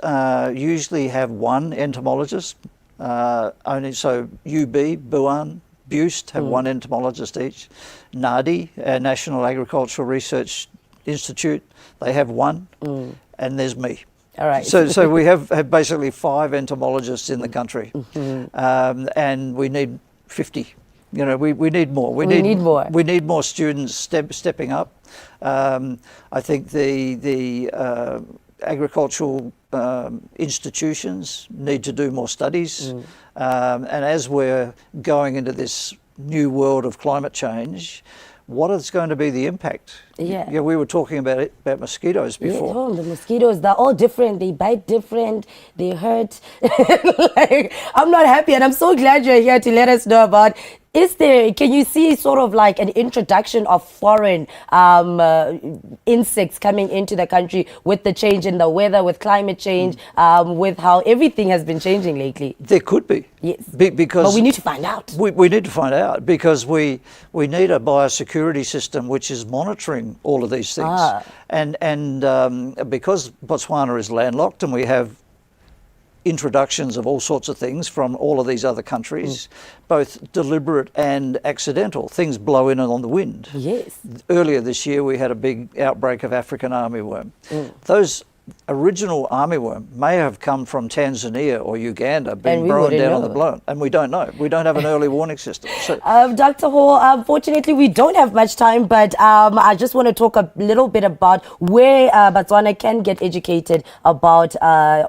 usually have one entomologist. Only so UB, Buan, Bust have one entomologist each. NADI, National Agricultural Research Institute, they have one, and there's me. All right. So we have basically 5 entomologists in the country, and we need 50. You know, we need more. We need more. We need more students stepping up. I think the agricultural institutions need to do more studies, and as we're going into this new world of climate change, what is going to be the impact? Yeah, we were talking about mosquitoes before. Yeah, the mosquitoes, they're all different. They bite different. They hurt. I'm not happy, and I'm so glad you're here to let us know about can you see sort of like an introduction of foreign insects coming into the country with the change in the weather, with climate change, with how everything has been changing lately? There could be. Yes. Because but we need to find out. We need to find out because we need a biosecurity system which is monitoring all of these things. And because Botswana is landlocked and we have introductions of all sorts of things from all of these other countries, both deliberate and accidental. Things blow in on the wind. Yes. Earlier this year we had a big outbreak of African armyworm. Those original armyworm may have come from Tanzania or Uganda, being blown down on the blown, and we don't know. We don't have an early warning system. So, Dr. Hall, unfortunately, we don't have much time, but I just want to talk a little bit about where Botswana can get educated about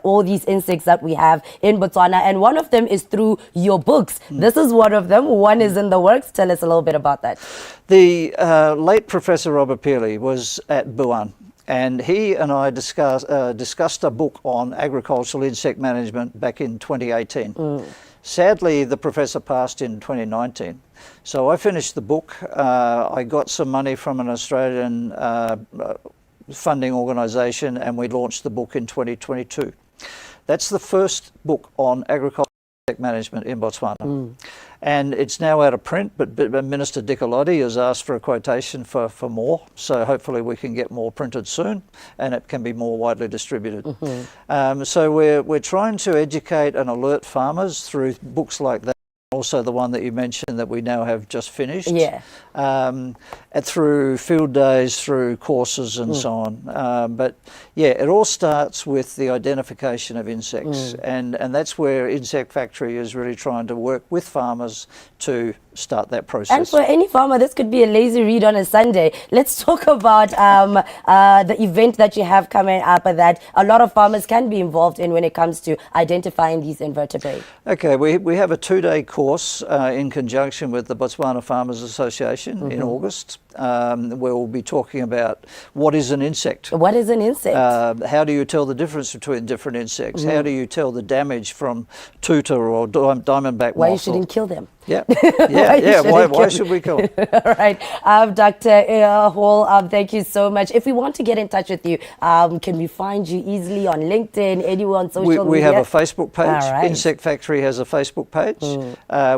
all these insects that we have in Botswana, and one of them is through your books. This is one of them. One is in the works. Tell us a little bit about that. The late Professor Robert Pearley was at Buan. And he and I discussed a book on agricultural insect management back in 2018. Sadly, the professor passed in 2019. So I finished the book. I got some money from an Australian funding organisation and we launched the book in 2022. That's the first book on agricultural insect management in Botswana. And it's now out of print, but Minister Dicolotti has asked for a quotation for more, so hopefully we can get more printed soon and it can be more widely distributed. So we're trying to educate and alert farmers through books like that. Also the one that you mentioned that we now have just finished. And through field days, through courses and so on. But yeah, it all starts with the identification of insects and that's where Insect Factory is really trying to work with farmers to start that process. And for any farmer, this could be a lazy read on a Sunday. Let's talk about the event that you have coming up that a lot of farmers can be involved in when it comes to identifying these invertebrates. Okay, we have a 2-day course in conjunction with the Botswana Farmers Association in August. Where we'll be talking about what is an insect. What is an insect? How do you tell the difference between different insects? How do you tell the damage from tutor or diamondback moth? Why you shouldn't kill them? Yeah, why should we kill them? All right, Dr. Hall, thank you so much. If we want to get in touch with you, can we find you easily on LinkedIn, anywhere on social media? We have a Facebook page. Right. Insect Factory has a Facebook page.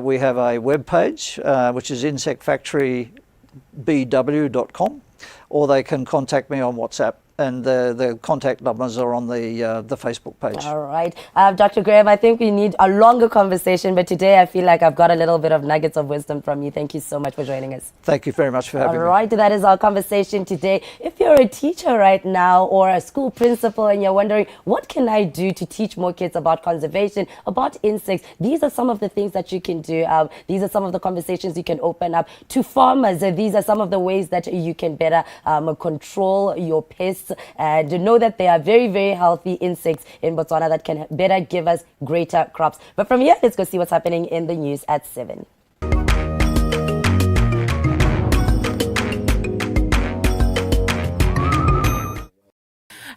We have a web page, which is insectfactorybw.com, or they can contact me on WhatsApp. And the contact numbers are on the Facebook page. All right. Dr. Graham, I think we need a longer conversation, but today I feel like I've got a little bit of nuggets of wisdom from you. Thank you so much for joining us. Thank you very much for having me. All right, that is our conversation today. If you're a teacher right now or a school principal and you're wondering, what can I do to teach more kids about conservation, about insects? These are some of the things that you can do. These are some of the conversations you can open up to farmers. These are some of the ways that you can better control your pests and know that they are very, very healthy insects in Botswana that can better give us greater crops. But from here, let's go see what's happening in the news at 7.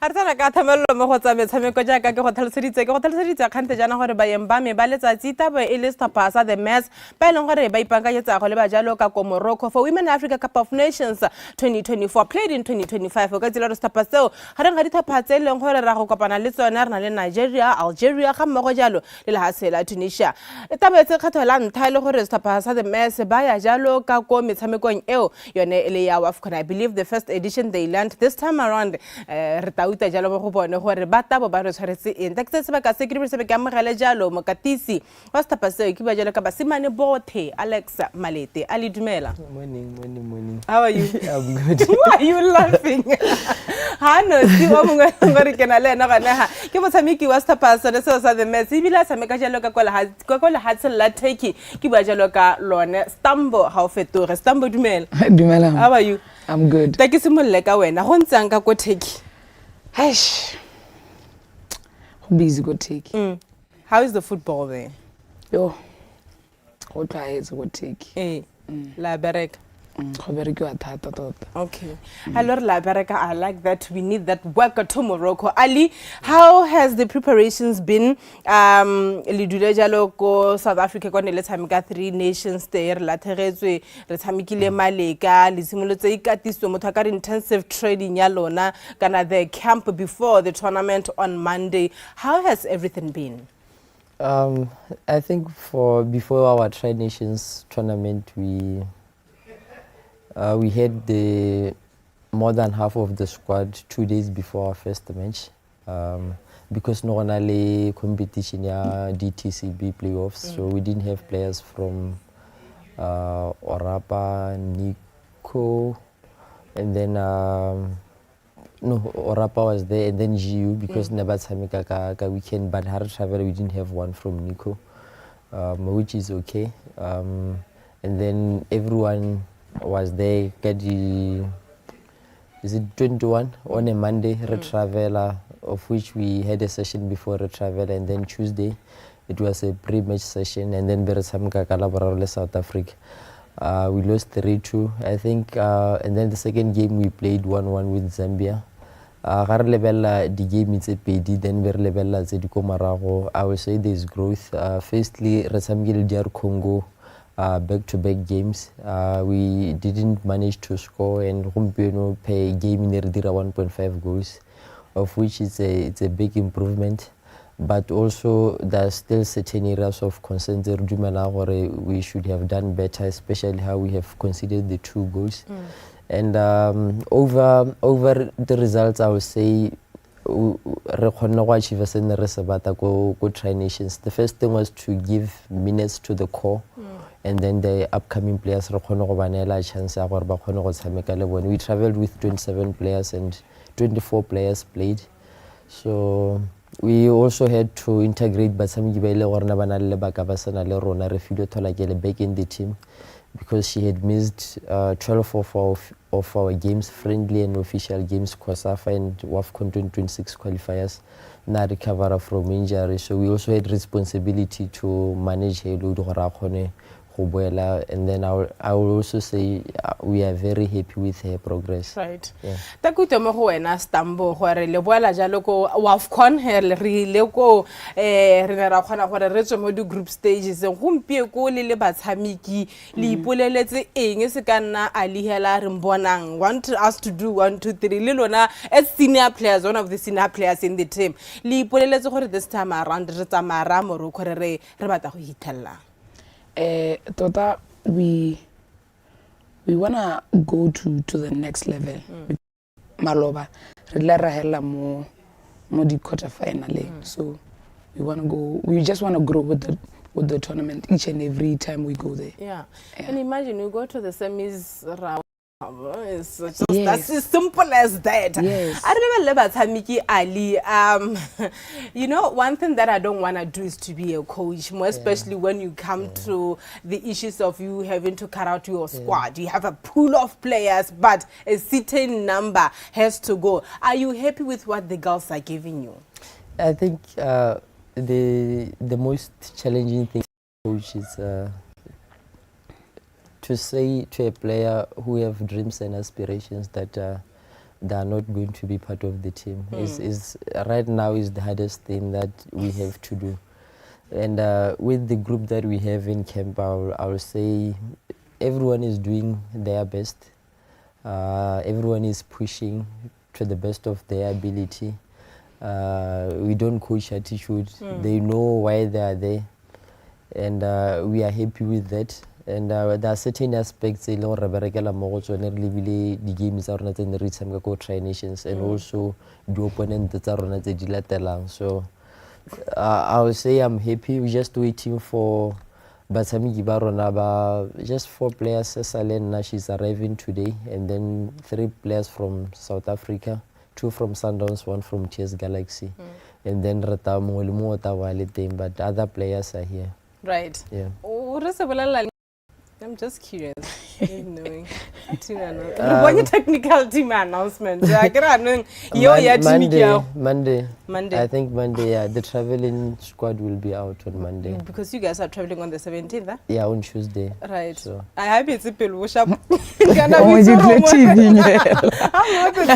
Artana ka thamello mo go tsa metshameko jaaka ke go tlhaloseditse kgante jana gore baeng ba me ba letsatsi taba e le stopasa the mess ba leng gore ba ipankanyetsa go le ba jalo ka ko Morocco for Women Africa Cup of Nations 2024 played in 2025 ka tsela re stopaseo ga re ga dithapa tse leng gore ra go kopana le tsona rena le Nigeria, Algeria ga mmogo jalo le la hasela Tunisia. Taba tse kgathola ntha le gore stopasa the mess ba ya jalo ka ko metshamekong eo yone ele ya AFCON. I believe the first edition they learned this time around uta jalo mo go bone gore ba tabo ba re tshwaretse eng taxi se ba ka se ke se be ka mogale jalo mo katisi wa stapa se ke ba jalo ka basimane bothe Alex Malete ali Dumela. Morning. How are you? I'm good. Why are you laughing? Ha no si o mongwe ngore ke na le ena gana ha ke motshameki wa stapa se se sa the mess ibila tshameka jalo ka kola ha tsela take ke ba jalo ka lone Stambo ha o fetore Stambo Dumela. Dumela. How are you? I'm good. Taxi se molle ka wena go ntsang ka ko take. Eish. Busy go take. How is the football there? Yo. What try is go take. La Berek. Okay. Hello, Labereka. I like that. We need that work to Morocco. Ali, how has the preparations been? Lidule jalo ko South Africa ko ne le tshameka 3 Nations there la thegetswe re tshamekile maleka le simolotse ikatiso motho ka intensive training ya lona kana the camp before the tournament on Monday. How has everything been? I think before our Tri Nations tournament, we had more than half of the squad 2 days before our first match, because no only competition ya DTCB playoffs, so we didn't have players from Orapa, Nico, and then Orapa was there, and then GU, because never Samika ka weekend, but hard travel we didn't have one from Nico, which is okay, and then everyone was there. Is it 21 on a Monday retraveler, of which we had a session before retravel, and then Tuesday it was a pre-match session, and then Beresamka Kalabarole South Africa. We lost 3-2, I think, and then the second game we played 1-1 with Zambia. The game is a PD, then I will say there's growth. Firstly, Resamgil DR Congo. Back-to-back games, we didn't manage to score, and Rumpeno per game in 1.5 goals, of which it's a big improvement. But also there's still certain areas of concern where we should have done better, especially how we have conceded the 2 goals. And over the results, I would say Tri Nations. The first thing was to give minutes to the core, and then the upcoming players we traveled with 27 players and 24 players played, so we also had to integrate back in the team, because she had missed 12 of our games, friendly and official games, COSAFA and WAFCON 2026 qualifiers, not recover from injury. So we also had responsibility to manage her load, and then I will also say we are very happy with her progress. Right. Yeah. Takuto mo go wena Stambo gore le boela jalo ko WAFCON re le ko re ne ra khona gore re tswe mo di group stages gompie ko le batshamiki le ipoleletse eng se ka nna Ali hela re mbonang want us to do 1 2 3 le lona as senior players, one of the senior players in the team le ipoleletse gore this time around re tsamara Morocco re batla go hitella. Tota we wanna go to the next level. Maloba re hela mo di quarter final. So we just wanna grow with the tournament each and every time we go there. Yeah. And imagine you go to the semis round. It's just that's as simple as that. Yes. I remember Hamiki Ali. You know, one thing that I don't want to do is to be a coach, more especially when you come to the issues of you having to cut out your squad. You have a pool of players, but a certain number has to go. Are you happy with what the girls are giving you? I think the most challenging thing, coach, is to say to a player who have dreams and aspirations that they are not going to be part of the team is right now is the hardest thing that we have to do. And with the group that we have in camp, I will say everyone is doing their best. Everyone is pushing to the best of their ability. We don't coach attitude. They know why they are there, and we are happy with that. And there are certain aspects the games are not in the rhythm of Tri Nations, and also the opponent that are not the. So I would say I'm happy. We're just waiting for Batsami Gibaronaba, just 4 players. Salen she's arriving today, and then 3 players from South Africa, 2 from Sundowns, 1 from TS Galaxy, and then Rata Molimo Tawali team, but other players are here. Right. Yeah. I'm just curious. Knowing. What technical team announcement? Monday. I think Monday, yeah. The traveling squad will be out on Monday. Because you guys are traveling on the 17th, huh? Yeah, on Tuesday. Right. So. I have a simple worship. I'm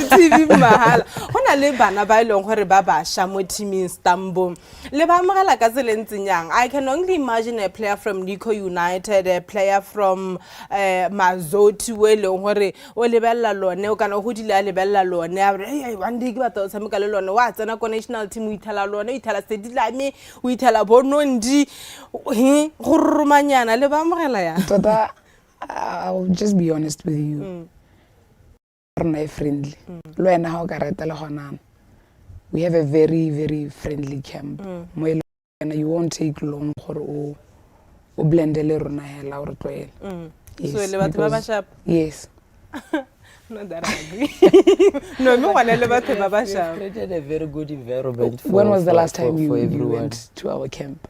TV mahal. Hona le bana ba ilong hore ba ba sha mo team in Istanbul. Le ba mogala ka tselentsinyang. I can only imagine a player from Nico United, a player from Mazoti we leng hore o lebella lone o kana ho dile a lebella lone. Hey, one day ke batla o tshameka le lone wa tsena ko national team o ithala lone, o ithala sedilame, o ithala bonondi. Go rumanyana le ba mogela ya. Tota I'll just be honest with you. Friendly. We have a very, very friendly camp. You won't take long for blend a little. Yes. Not that I agree. No, no one ever created a very good environment. When was the last time you went to our camp?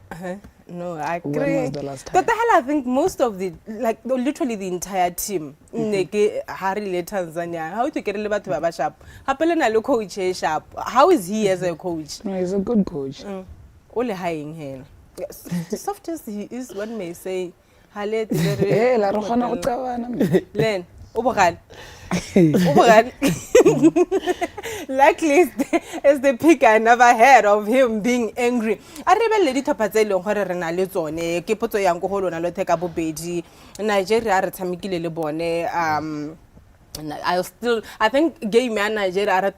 No, I agree. When was the last time? But the hell, I think most of the, like, literally the entire team, Tanzania, how to get a little bit sharp. Hapelena look coach sharp. How is he as a coach? No, he's a good coach. Only high in him. The softest he is, one may say. Len, likely is the pick. I never heard of him being angry. I remember lady Tapazelo Horana Lizone, Kipoto Yanko na Loteka Bobeji, Nigeria Tamikile Lebone, I think gay man Nigeria are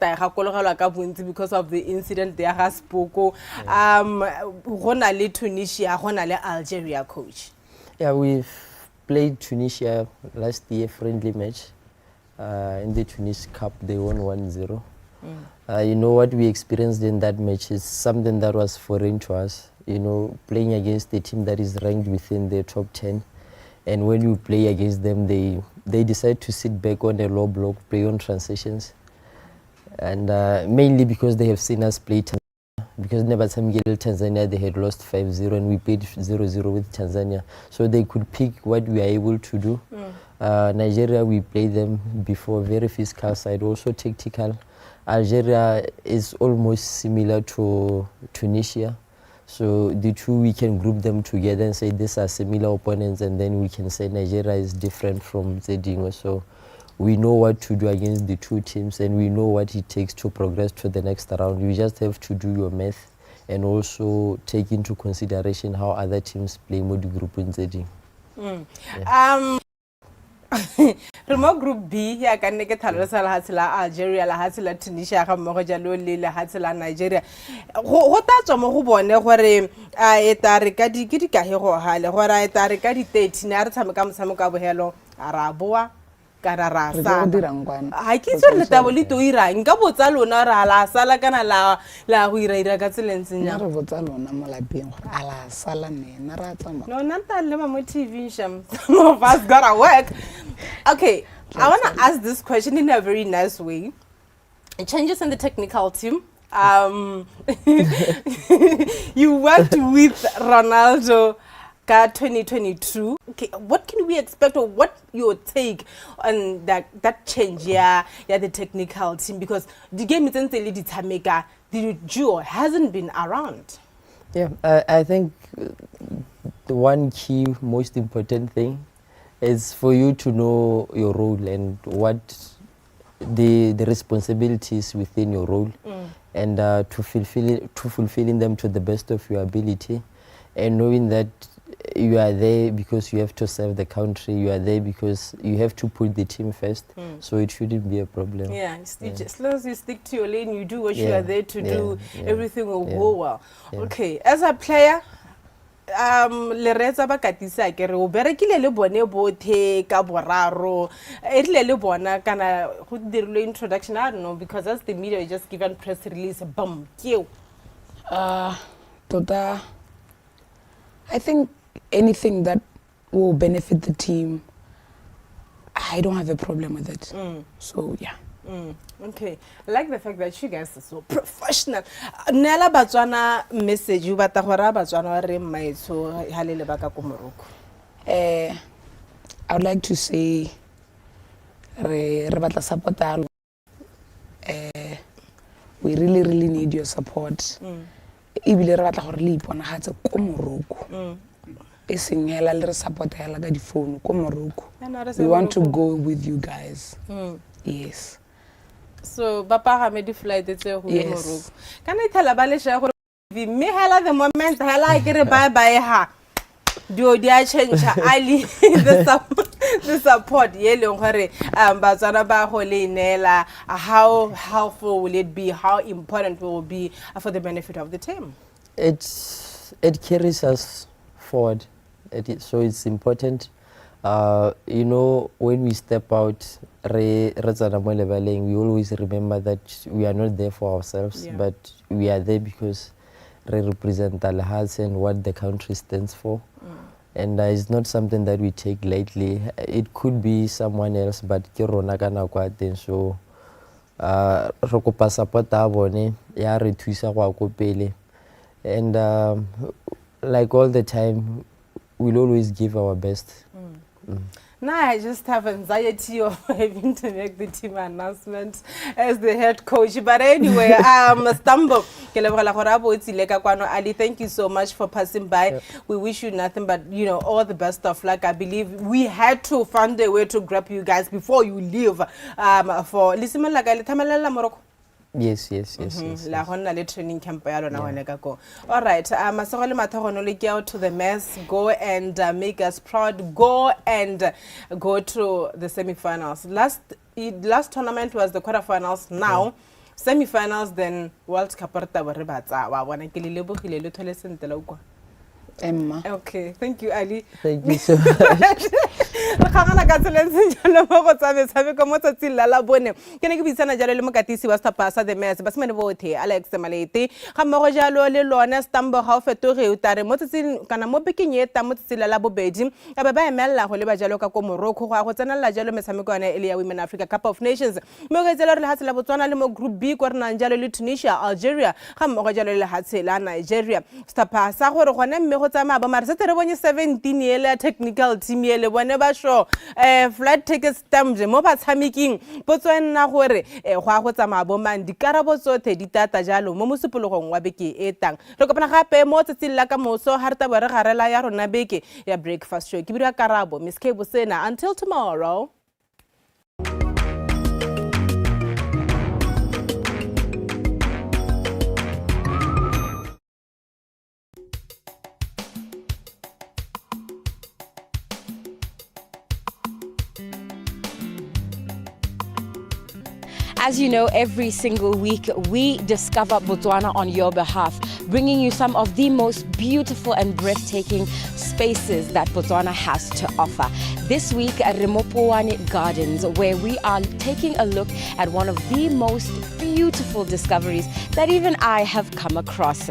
because of the incident there has spoken. Honale Tunisia, Honale Algeria coach. Yeah, we've played Tunisia last year, friendly match. In the Tunis Cup, they won 1-0. You know, what we experienced in that match is something that was foreign to us. You know, playing against a team that is ranked within the top 10. And when you play against them, they decide to sit back on a low block, play on transitions. And mainly because they have seen us play Tanzania. Because Tanzania, they had lost 5-0 and we played 0-0 with Tanzania. So they could pick what we are able to do. Nigeria, we played them before, very physical side, also tactical. Algeria is almost similar to Tunisia. So the two, we can group them together and say these are similar opponents, and then we can say Nigeria is different from Zedingo. So we know what to do against the two teams, and we know what it takes to progress to the next round. You just have to do your math and also take into consideration how other teams play Modi group in Zedingo. Remote group B, ya can make it Algeria, la Hatila, Tunisia, Mojalu, la Hatila, Nigeria. What that's a Mohubone, where I taricadi Kitika Hero Hale, where I taricadi Tate, Nartam comes Samuka Hello, Araboa. I kiss on the tabolito ira in Gabotalo Nara la sala cana la huira gatsilens in Yarvotalo ala salane narata. No, not that lemon TV sham. Some of us gotta work. Okay, I wanna ask this question in a very nice way. Changes in the technical team. You worked with Ronaldo 2022. Okay, what can we expect, or what your take on that change? Yeah, the technical team, because the game is entirely the duo hasn't been around. Yeah, I think the one key, most important thing is for you to know your role and what the responsibilities within your role, and to fulfilling them to the best of your ability, and knowing that you are there because you have to serve the country, you are there because you have to put the team first, so it shouldn't be a problem. Yeah, as long as you stick to your lane, you do what you are there to do, everything will go well. Okay, as a player, le retsa ba katisa ke re o berekile le bone bothe ka boraro etle le bona kana go dirile introduction. I don't know, because as the media just given press release, bam kieu tota I think anything that will benefit the team, I don't have a problem with it. So yeah. Okay, I like the fact that you guys are so professional. Nela Botswana message you bata hora Botswana re maitso halele baka ko Morocco. I would like to say re batla support ya lona. We really need your support. Ebile re batla gore le iponagatse ko Morocco. E seng hela le re support hela ka di phone ko Morocco. We want to go with you guys. Yes. So bapagame di flight tse go Morocco. Kana ithala ba le sha gore me hela the moment hela ke re bye bye ha. Do dia change ali the support ye leng gore Batswana ba go le nela, how helpful will it be, how important will it be for the benefit of the team? It carries us forward. So it's important. You know, when we step out, we always remember that we are not there for ourselves, but we are there because we represent Talahas and what the country stands for. And it's not something that we take lightly. It could be someone else, but Kirona kana kwate. So re kopa support a bone ya re thusa go go pele. And like all the time, we'll always give our best. Now I just have anxiety of having to make the team announcement as the head coach. But anyway, Stambo, Ali, thank you so much for passing by. We wish you nothing but, you know, all the best of luck. I believe we had to find a way to grab you guys before you leave for Morocco. Yes. La hona le training camp ya lona hone ka go. All right, masogole mathogono le ke out to the mess, go and make us proud, go and go to the semi-finals. Last tournament was the quarterfinals. Now semi-finals, then World Cup rata ba re batsa wa bona ke le lebogile le thole sentela ukwa. Emma. Okay, thank you, Ali. Thank you so much. Khagana ka tselentseng jalo mo go tsabe tsabe ko mo tsatsing la bone ke ne ke bitsana jalo le mokatisi wa Stapasa the mess ba se mane bothe Alex Malete ga mo go jalo le lona Stambo ga o fetoge o tare mo tsatsing kana mo bekeng eta mo tsatsing la bobedi a ba emella go le ba jalo ka ko Morocco go tsenela jalo metshameko yana ile ya Women Africa Cup of Nations mo go tsela re le hatse la Botswana le mo group B ko rena jalo le Tunisia, Algeria ga mo go jalo le hatse la Nigeria. Stapasa gore gone mme go tsama ba mare se tere bonye 17 yele technical team yele bone ba show flight ticket stamp mo ba tshameking Botswana gore go tsamaya bo man dikarabo tsothe di tata jalo mo mosupologong wa beke e tang re kopana gape mo tsatsing la ka moso ha re ta ba re garela ya rona beke ya breakfast show ke bua Karabo Miss K Bosena until tomorrow. As you know, every single week we discover Botswana on your behalf, bringing you some of the most beautiful and breathtaking spaces that Botswana has to offer. This week at Puane Gardens, where we are taking a look at one of the most beautiful discoveries that even I have come across.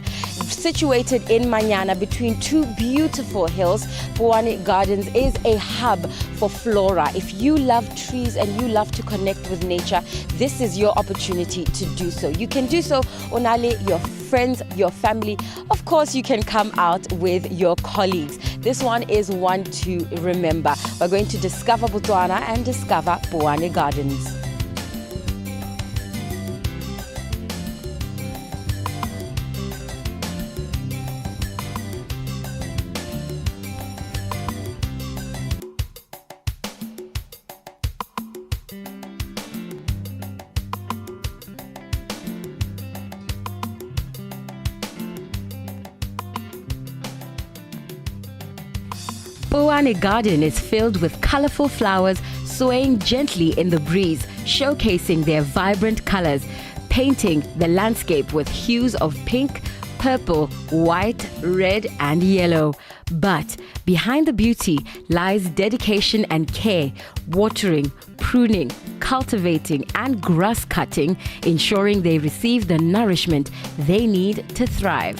Situated in Manyana between two beautiful hills, Puane Gardens is a hub for flora. If you love trees and you love to connect with nature, this is your opportunity to do so. You can do so, Onale, your friends, your family. Of course, you can come out with your colleagues. This one is one to remember. We're going to discover Botswana and discover Puane Gardens. Puane Garden is filled with colorful flowers swaying gently in the breeze, showcasing their vibrant colors, painting the landscape with hues of pink, purple, white, red, and yellow. But behind the beauty lies dedication and care, watering, pruning, cultivating, and grass cutting, ensuring they receive the nourishment they need to thrive.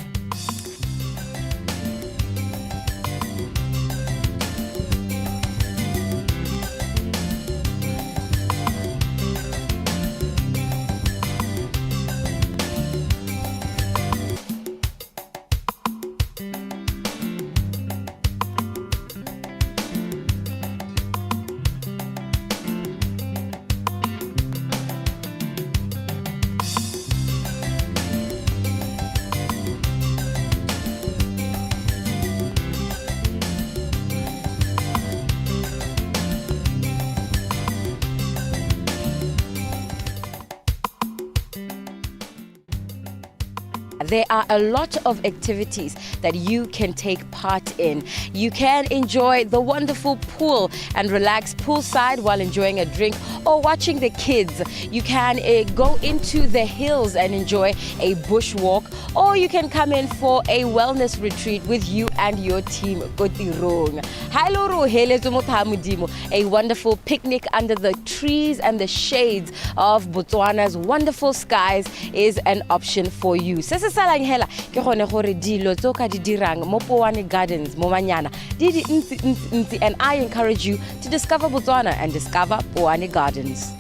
There are a lot of activities that you can take part in. You can enjoy the wonderful pool and relax poolside while enjoying a drink or watching the kids. You can go into the hills and enjoy a bushwalk, or you can come in for a wellness retreat with you and your team. A wonderful picnic under the trees and the shades of Botswana's wonderful skies is an option for you. Se se salang hela ke gone gore dilo tso ka di dirang mo Poane Gardens mo Manyana di ntsi, and I encourage you to discover Botswana and discover Poane Gardens.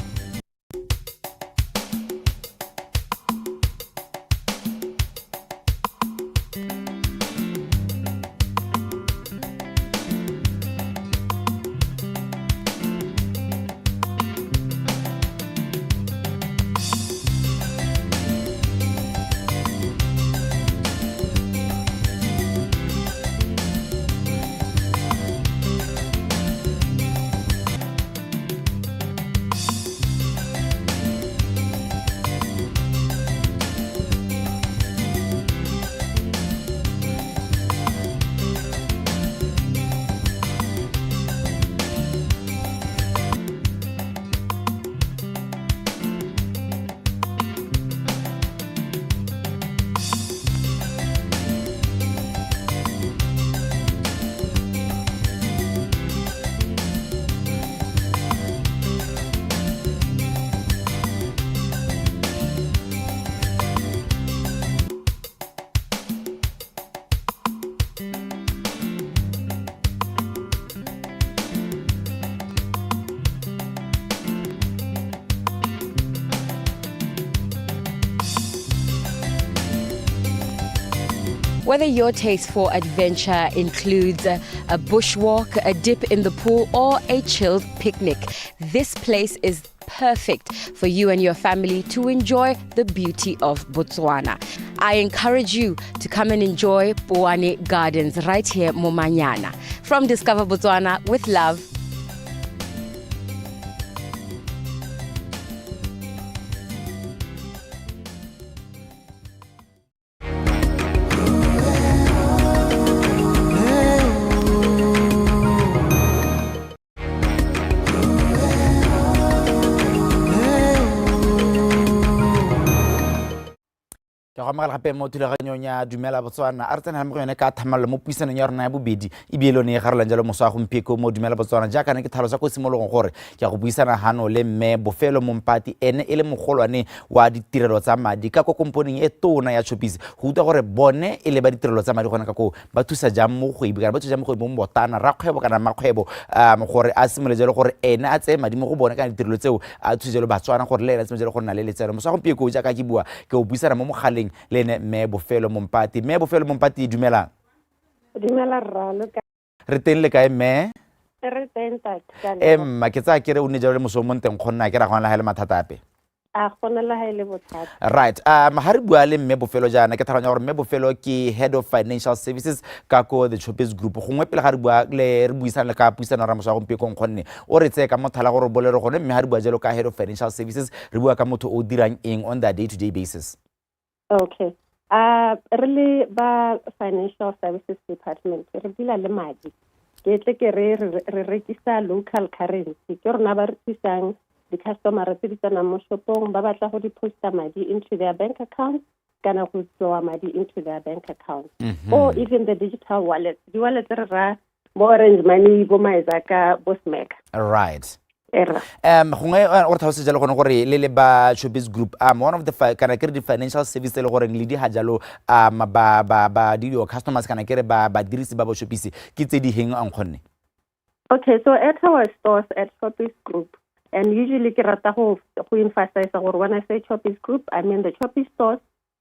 Whether your taste for adventure includes a bushwalk, a dip in the pool, or a chilled picnic, this place is perfect for you and your family to enjoy the beauty of Botswana. I encourage you to come and enjoy Poane Gardens right here, Momanyana. From Discover Botswana, with love, go amagala gape mo thulaganyong ya Dumela Botswana a re tsena mo go yone ka thamallo mo puisanong ya rona ya bobedi e bielone e garolang jalo moso a gompieko mo Dumela Botswana jaaka ne ke tlhalosa ko simologong gore ke a go buisana hano le mme Bofelo Mompati ene e le mogolwane wa ditirelo tsa madi ka ko komponeng e tona ya Choppies go utlwa gore bone e le ba ditirelo tsa madi gona ka ko ba thusa jang mo go ibikana ba thusa jang mo go mo botana ra kgwebo kana makgwebo gore a simole jalo gore ene a tse madi mo go bone ka ditirelo tseo a thusa jalo Batswana gore le ena simole jalo gore na le letseno moso a gompieko jaaka ke bua ke o buisana mo mogaleng le mme Bofelo Mompati. Mme Bofelo Mompati, dumela. Dumela rra lo ka. Re teng le kae mme? Re teng tata. Emma ke tsa ke re o ne jalo le moso mo nteng gonna ke ra gona la hele mathata ape. A gona la hele bothata. Right. Ha re bua le mme Bofelo jana ke tlhaloganya gore mme Bofelo ke head of financial services ka ko the Choppies group. Gongwe pele ga re bua le re buisana le ka puisana ra moso go mpe kong gonne o re tse ka mothala gore bolelo gone mme ha re bua jalo ka head of financial services re bua ka motho o dirang eng on the day to day basis. Okay. Really ba financial services department re dila le madi ke tle ke re rekisa local currency ke rona ba re tsang di customer re tsena mo shopong ba batla go deposit madi into their bank account kana go tswa madi into their bank account or even the digital wallet di wallet re ra mo orange money bo maizaka bo smack. Right. Gongwe o re tlhalose jalo gone gore le ba Choppies group one of the kana ke re di financial service le gore le di ha jalo ba di your customers kana ke re ba dirisi ba Choppies ke tse di heng ang khonne. Okay, so at our stores at Choppies group, and usually ke rata go emphasize gore when I say Choppies group I mean the Choppies stores,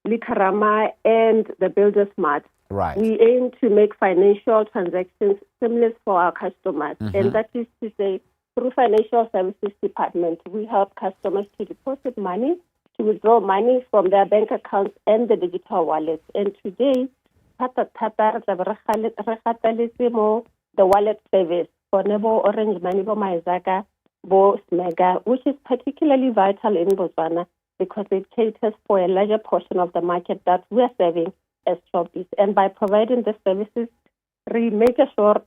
Likarama and the Builders Mart. Right. We aim to make financial transactions seamless for our customers, and that is to say through financial services department, we help customers to deposit money, to withdraw money from their bank accounts and the digital wallets. And today, the wallet service for Nebo Orange Money, Bo Maizaka, Bo Smega, which is particularly vital in Botswana because it caters for a larger portion of the market that we are serving as Choppies. And by providing the services, we make sure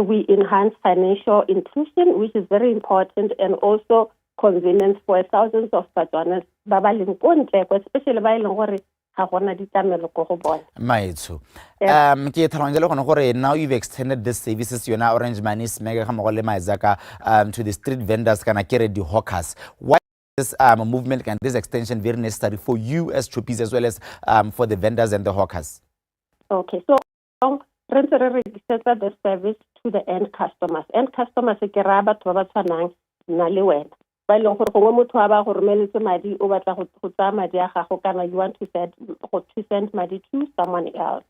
we enhance financial inclusion, which is very important, and also convenience for thousands of Botswanans, especially by Maitso. Now you've extended this services, you're now Orange Money, Smega Hamole Maizaka, to the street vendors, can carry the hawkers. Why is this movement and this extension very necessary for you as Choppies as well as for the vendors and the hawkers? Okay, so register the service to the end customers. End customers ke ra batho ba tshwanang na le wena. Ba ile gore gongwe motho a ba go romeletse madi o batla go tsaya madi a gago kana you want to send madi to someone else.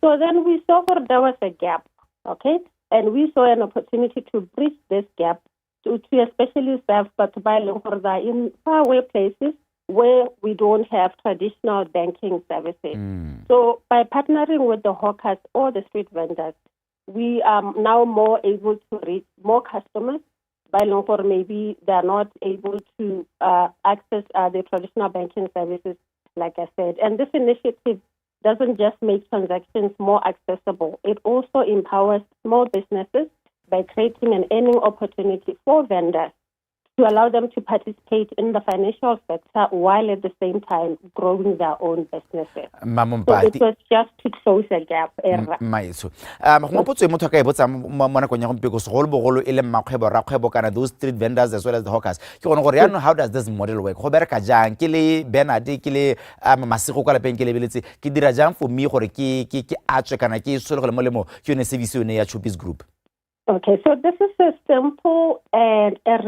So then we saw there was a gap, okay? And we saw an opportunity to bridge this gap to especially serve batho ba ile gore they are in faraway places where we don't have traditional banking services. So by partnering with the hawkers or the street vendors, we are now more able to reach more customers. By long for maybe they're not able to access the traditional banking services, like I said. And this initiative doesn't just make transactions more accessible. It also empowers small businesses by creating an earning opportunity for vendors to allow them to participate in the financial sector while at the same time growing their own businesses. So it was just to close a gap. Those street vendors as well as the hawkers. How does this model work? Group. Okay, so this is a simple and a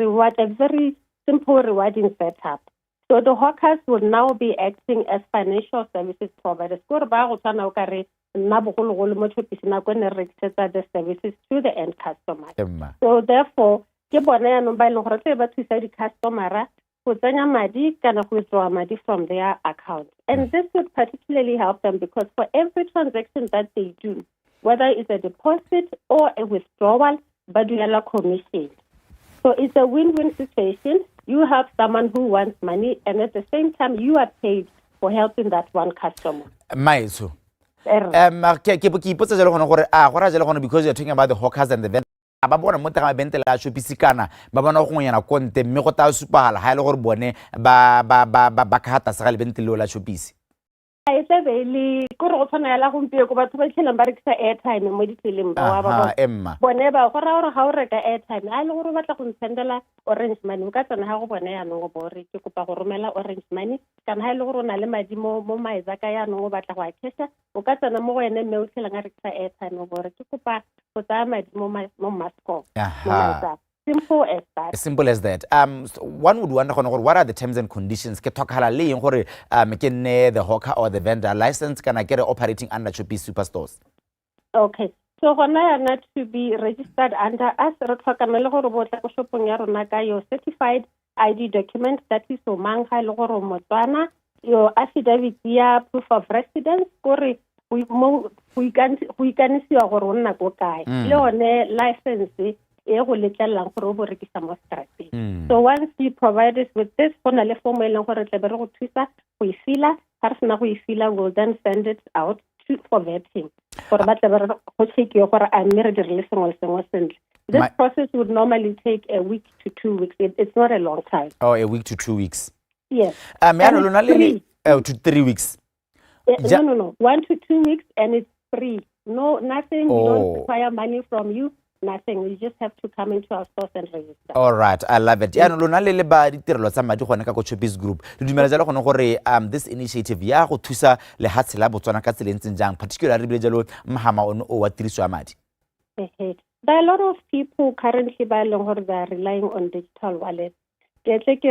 very simple rewarding setup. So the hawkers will now be acting as financial services providers. So the services to the end customer. So therefore, customer withdraw money from their account. And this would particularly help them because for every transaction that they do, whether it's a deposit or a withdrawal, but you have a commission. So it's a win-win situation. You have someone who wants money, and at the same time, you are paid for helping that one customer. Because you're talking about the hawkers and the vendors. It's a very airtime mo ditseleng ba ba bone ba go ra gore ga o reka airtime a le gore batla go sendela Orange Money ka tsena ga go bone ya no go bore ke kopa go romela Orange Money kana ha le gore na le madi mo maizaka ya no go batla go a cash o ka tsena mo go ene me o tshela nga rekisa airtime go bore ke kopa go tsaya madi mo Masco. Simple as that. Simple as that. One would wonder what are the terms and conditions? The hawker or the vendor license can I get operating under Choppies Superstores? Okay. So not to be registered under us, your certified ID document that is your affidavit, proof of residence, we can see our license. So once you provide us with this, we'll then send it out for vetting. This process would normally take a week to 2 weeks. It's not a long time. Oh, a week to 2 weeks. Yes. To 3 weeks. No. 1 to 2 weeks, and it's free. No, nothing. We don't require money from you. Nothing. You just have to come into our stores and register. All right, I love it. Group. This initiative particularly there are a lot of people currently they are relying on digital wallets. Bank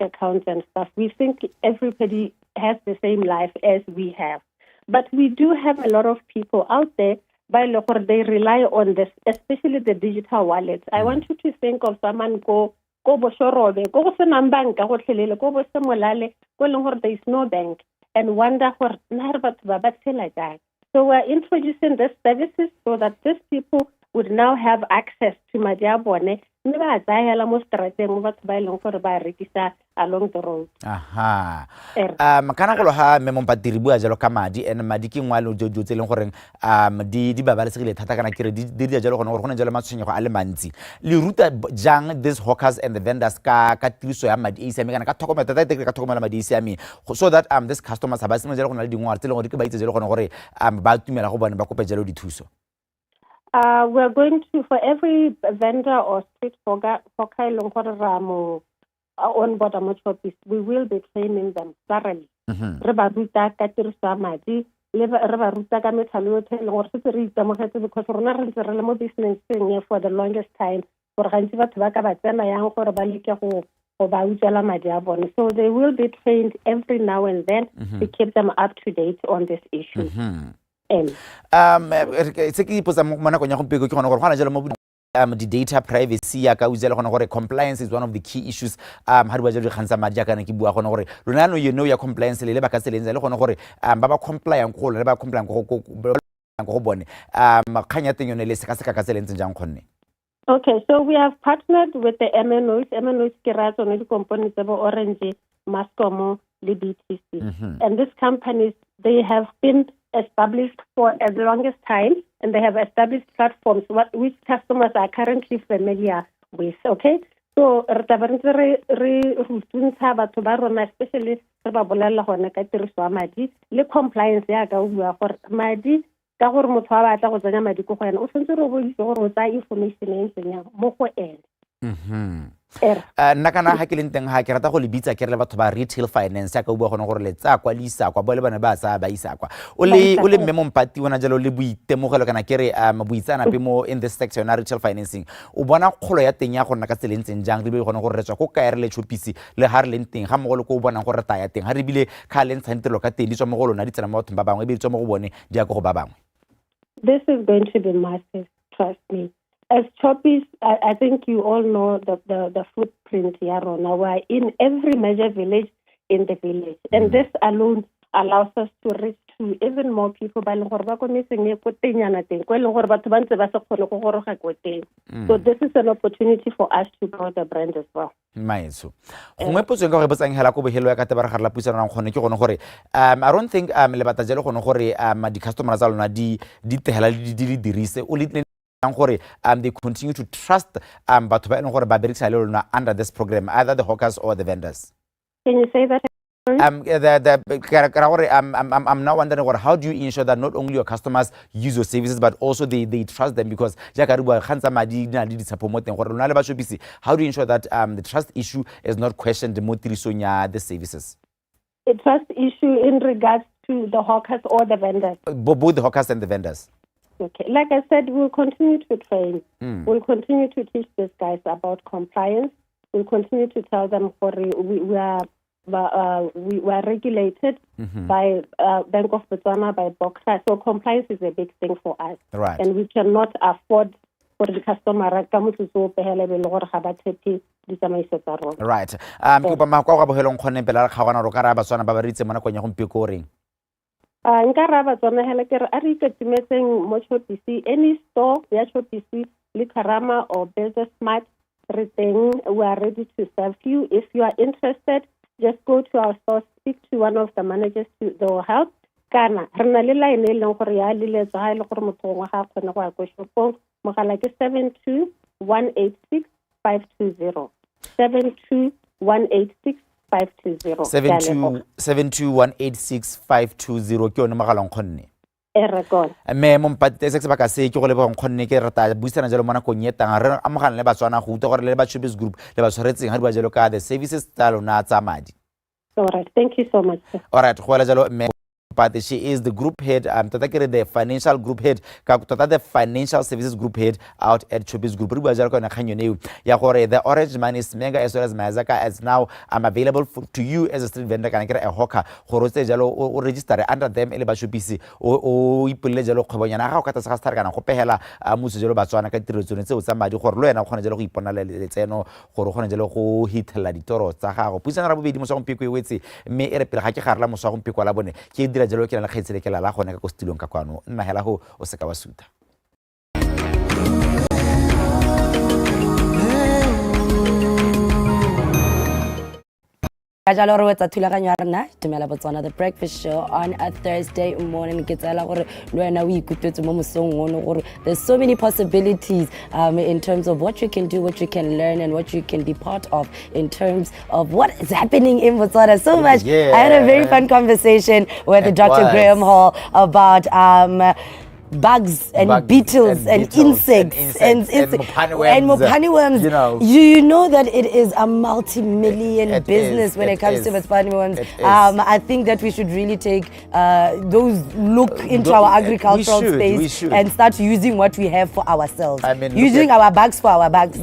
accounts and stuff. We think everybody has the same life as we have. But we do have a lot of people out there they rely on this, especially the digital wallets. I want you to think of someone there is no bank and wonder so we're introducing these services so that these people would now have access to Madiabone mme ba tsayela mo strateng mo batho ba ileng gore ba rekisa along the road. Aha. Kana go lo ha me mompatiri bua jalo ka madi and madi ke ngwa le jo tse leng gore di babalesegile thata kana kire di di jalo gone gore gone jalo matshwenyego a le mantsi le ruta jang these hawkers and the vendors ka tiriso ya madi a siame kana ka tlhokomelo tata ka tlhokomela madi a siame so that these customers ba se jalo gona le dingwara tse leng gore ke ba itse jalo gone gore ba tumela go bone ba kope jalo dithuso. We're going to, for every vendor or street hawker on board office, we will be training them thoroughly. Re ba ruta ka tiriso ya madi, re ba ruta ka methalo yotlhe le gore se re itemogetse because rona re ntse re le mo business-eng for the longest time gore gantsi batho ba ka ba tsena yang gore ba leke go ba utswela madi a bone. So they will be trained every now and then to keep them up to date on this issue. Se ke ipotsa mo nakong ya gompieno ke gona gore gona jalo mo the data privacy ya ka uzela gona gore compliance is one of the key issues ha di ba jalo kgantsa madi kana ke bua gona gore lona no ya compliance le ba ka tselenza le gona gore ba ba compliant go le ba compliant go bone khanya teng yone le se ka ka tselenza jang khonne. Okay, so we have partnered with the MNOs ke ra tsone di components tsa Orange, Mascomo, le BTC. And these companies, they have been established for the longest time, and they have established platforms which customers are currently familiar with. Okay, so re batho ba rona especially re ba bolela gone ka tiriso ya madi le compliance ya ka o bua gore madi ka gore motho wa batla go tsenya madi go yena o tshwanetse re bodise gore o tsaya information e ntseng mo go ene. Nna kana ha ke leng teng ha ke rata go le bitsa ke re le batho ba retail finance ya ka o bua gone gore le tsa kwa le isa kwa bole bana ba sa ba isa kwa o le mme mompati wona jalo le buitemogelo kana ke re buitsana pe mo in this section ya retail financing o bona kgolo ya teng ya gona ka tselentseng jang re be gone gore re tswa go kaere le chopisi le ha re leng teng ga mogolo go bona gore ta ya teng ha re bile ka le ntshantelo ka teng di tswa mogolo na di tsena mo bathong ba bangwe e be di tswa mo go bone di ya go ba bangwe. This is going to be massive, trust me. As Choppies, I think you all know the footprint here. We're in every major village in the village. And this alone allows us to reach to even more people. So this is an opportunity for us to grow the brand as well. Maeso gongwe potso ka go botsang hela go behelo ya ka tebara ga la pusana rang gone ke gone gore I don't think le batajelo gone gore di customers tsa lona di tehela di dirise o le gore they continue to trust batho ba eng gore ba berekisa le lona under this program, either the hawkers or the vendors. Can you say that? I'm now wondering how do you ensure that not only your customers use your services but also they trust them, because how do you ensure that the trust issue is not questioned the services? A trust issue in regards to the hawkers or the vendors? Both the hawkers and the vendors. Okay, like I said, we'll continue to train. We'll continue to teach these guys about compliance. We'll continue to tell them we are regulated by Bank of Botswana, by BOCSA. So compliance is a big thing for us. Right. And we cannot afford for the customer right. Nka raba tsona hela ke re a re iketimetseng mo Chopisi, any store ya Chopisi le Karama or Business Smart re teng, we are ready to serve you. If you are interested, just go to our store, speak to one of the managers, they will help. Kana re na le line e leng gore ya le tsa ile gore motho wa ga khona go ya go shopong mogala ke 72186 72186 72186 ke yone mogala nkgonne record me mompatite se ba ka se ke go leba nkgonne ke rata buisana jalo mona kong yetang re amogana le Batswana go utlwa gore le ba Choppies Group le ba tshwaretseng ha di ba jalo ka the services tsa lona tsa madi. All right, thank you so much. All right, go jalo me but she is the group head, the financial group head, the financial services group head out at Choppies Group. The orange money is mega as well as Mazaka is now available to you as a street vendor. Can I get a hawker? Or register under them Choppies or Ipulejalo Kobanyana, how Katasastar and Hopehela, Musajolo Batswana, somebody who learn of Honajalo Ponaleno, Horonajalo, who hit Laditoro, Saha, Pusana Musom Piqui Witsi, May Erpilhaki Musom Picolabone, jalo ke la kgetsele ke la la gone ka go stilong ka kwano nna hela go o se ka wa suta. Dumela Botswana, the breakfast show on a Thursday morning. There's so many possibilities in terms of what you can do, what you can learn, and what you can be part of in terms of what is happening in Botswana. So much. Yeah. I had a very fun conversation with Dr. Graham Hall about bugs and beetles and insects and mopani worms. You know that it is a multi-million business when it comes to mopani worms. I think that we should really take look into our agricultural space and start using what we have for ourselves. I mean, using our bags for our bags. I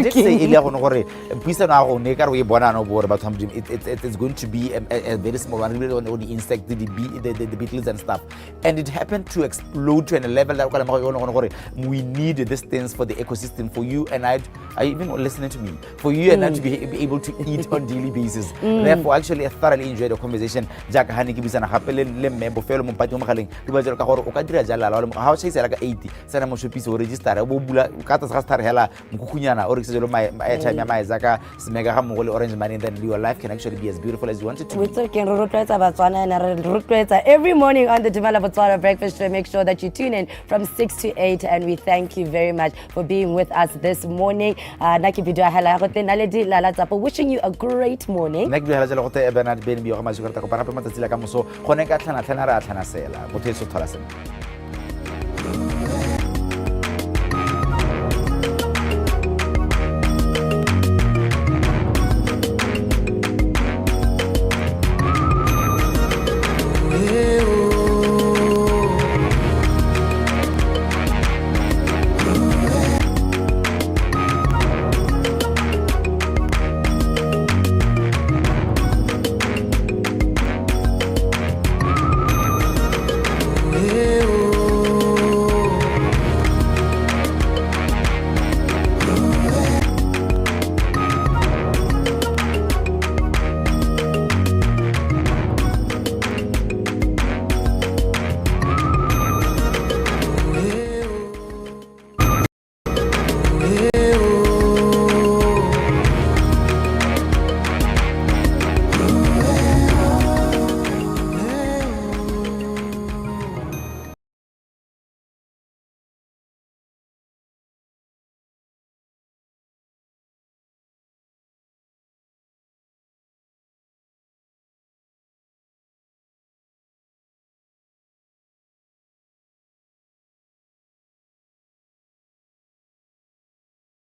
did say it is going to be a very small one, really on the insect, the beetles and stuff, and it happened to explode to a level that we need these things for the ecosystem, for you and I even listening to me, for you and I to be able to eat on daily basis. Therefore, actually, I thoroughly enjoyed the conversation. Jack Hani Kibisana Hapelen, Lembo, Fellow Mumpati Mahaling, Ukadra Jala, how she said like 80, Sana Piece or register, Bobula, Katas Rastar Hela, Mukunyana, or my Zaka, Smegaham, Orange Money, then your life can actually be as beautiful as you want it to be. We're talking every morning on the Dumela Botswana breakfast show. Make sure that you tune in from 6 to 8, and we thank you very much for being with us this morning. Wishing you a great morning.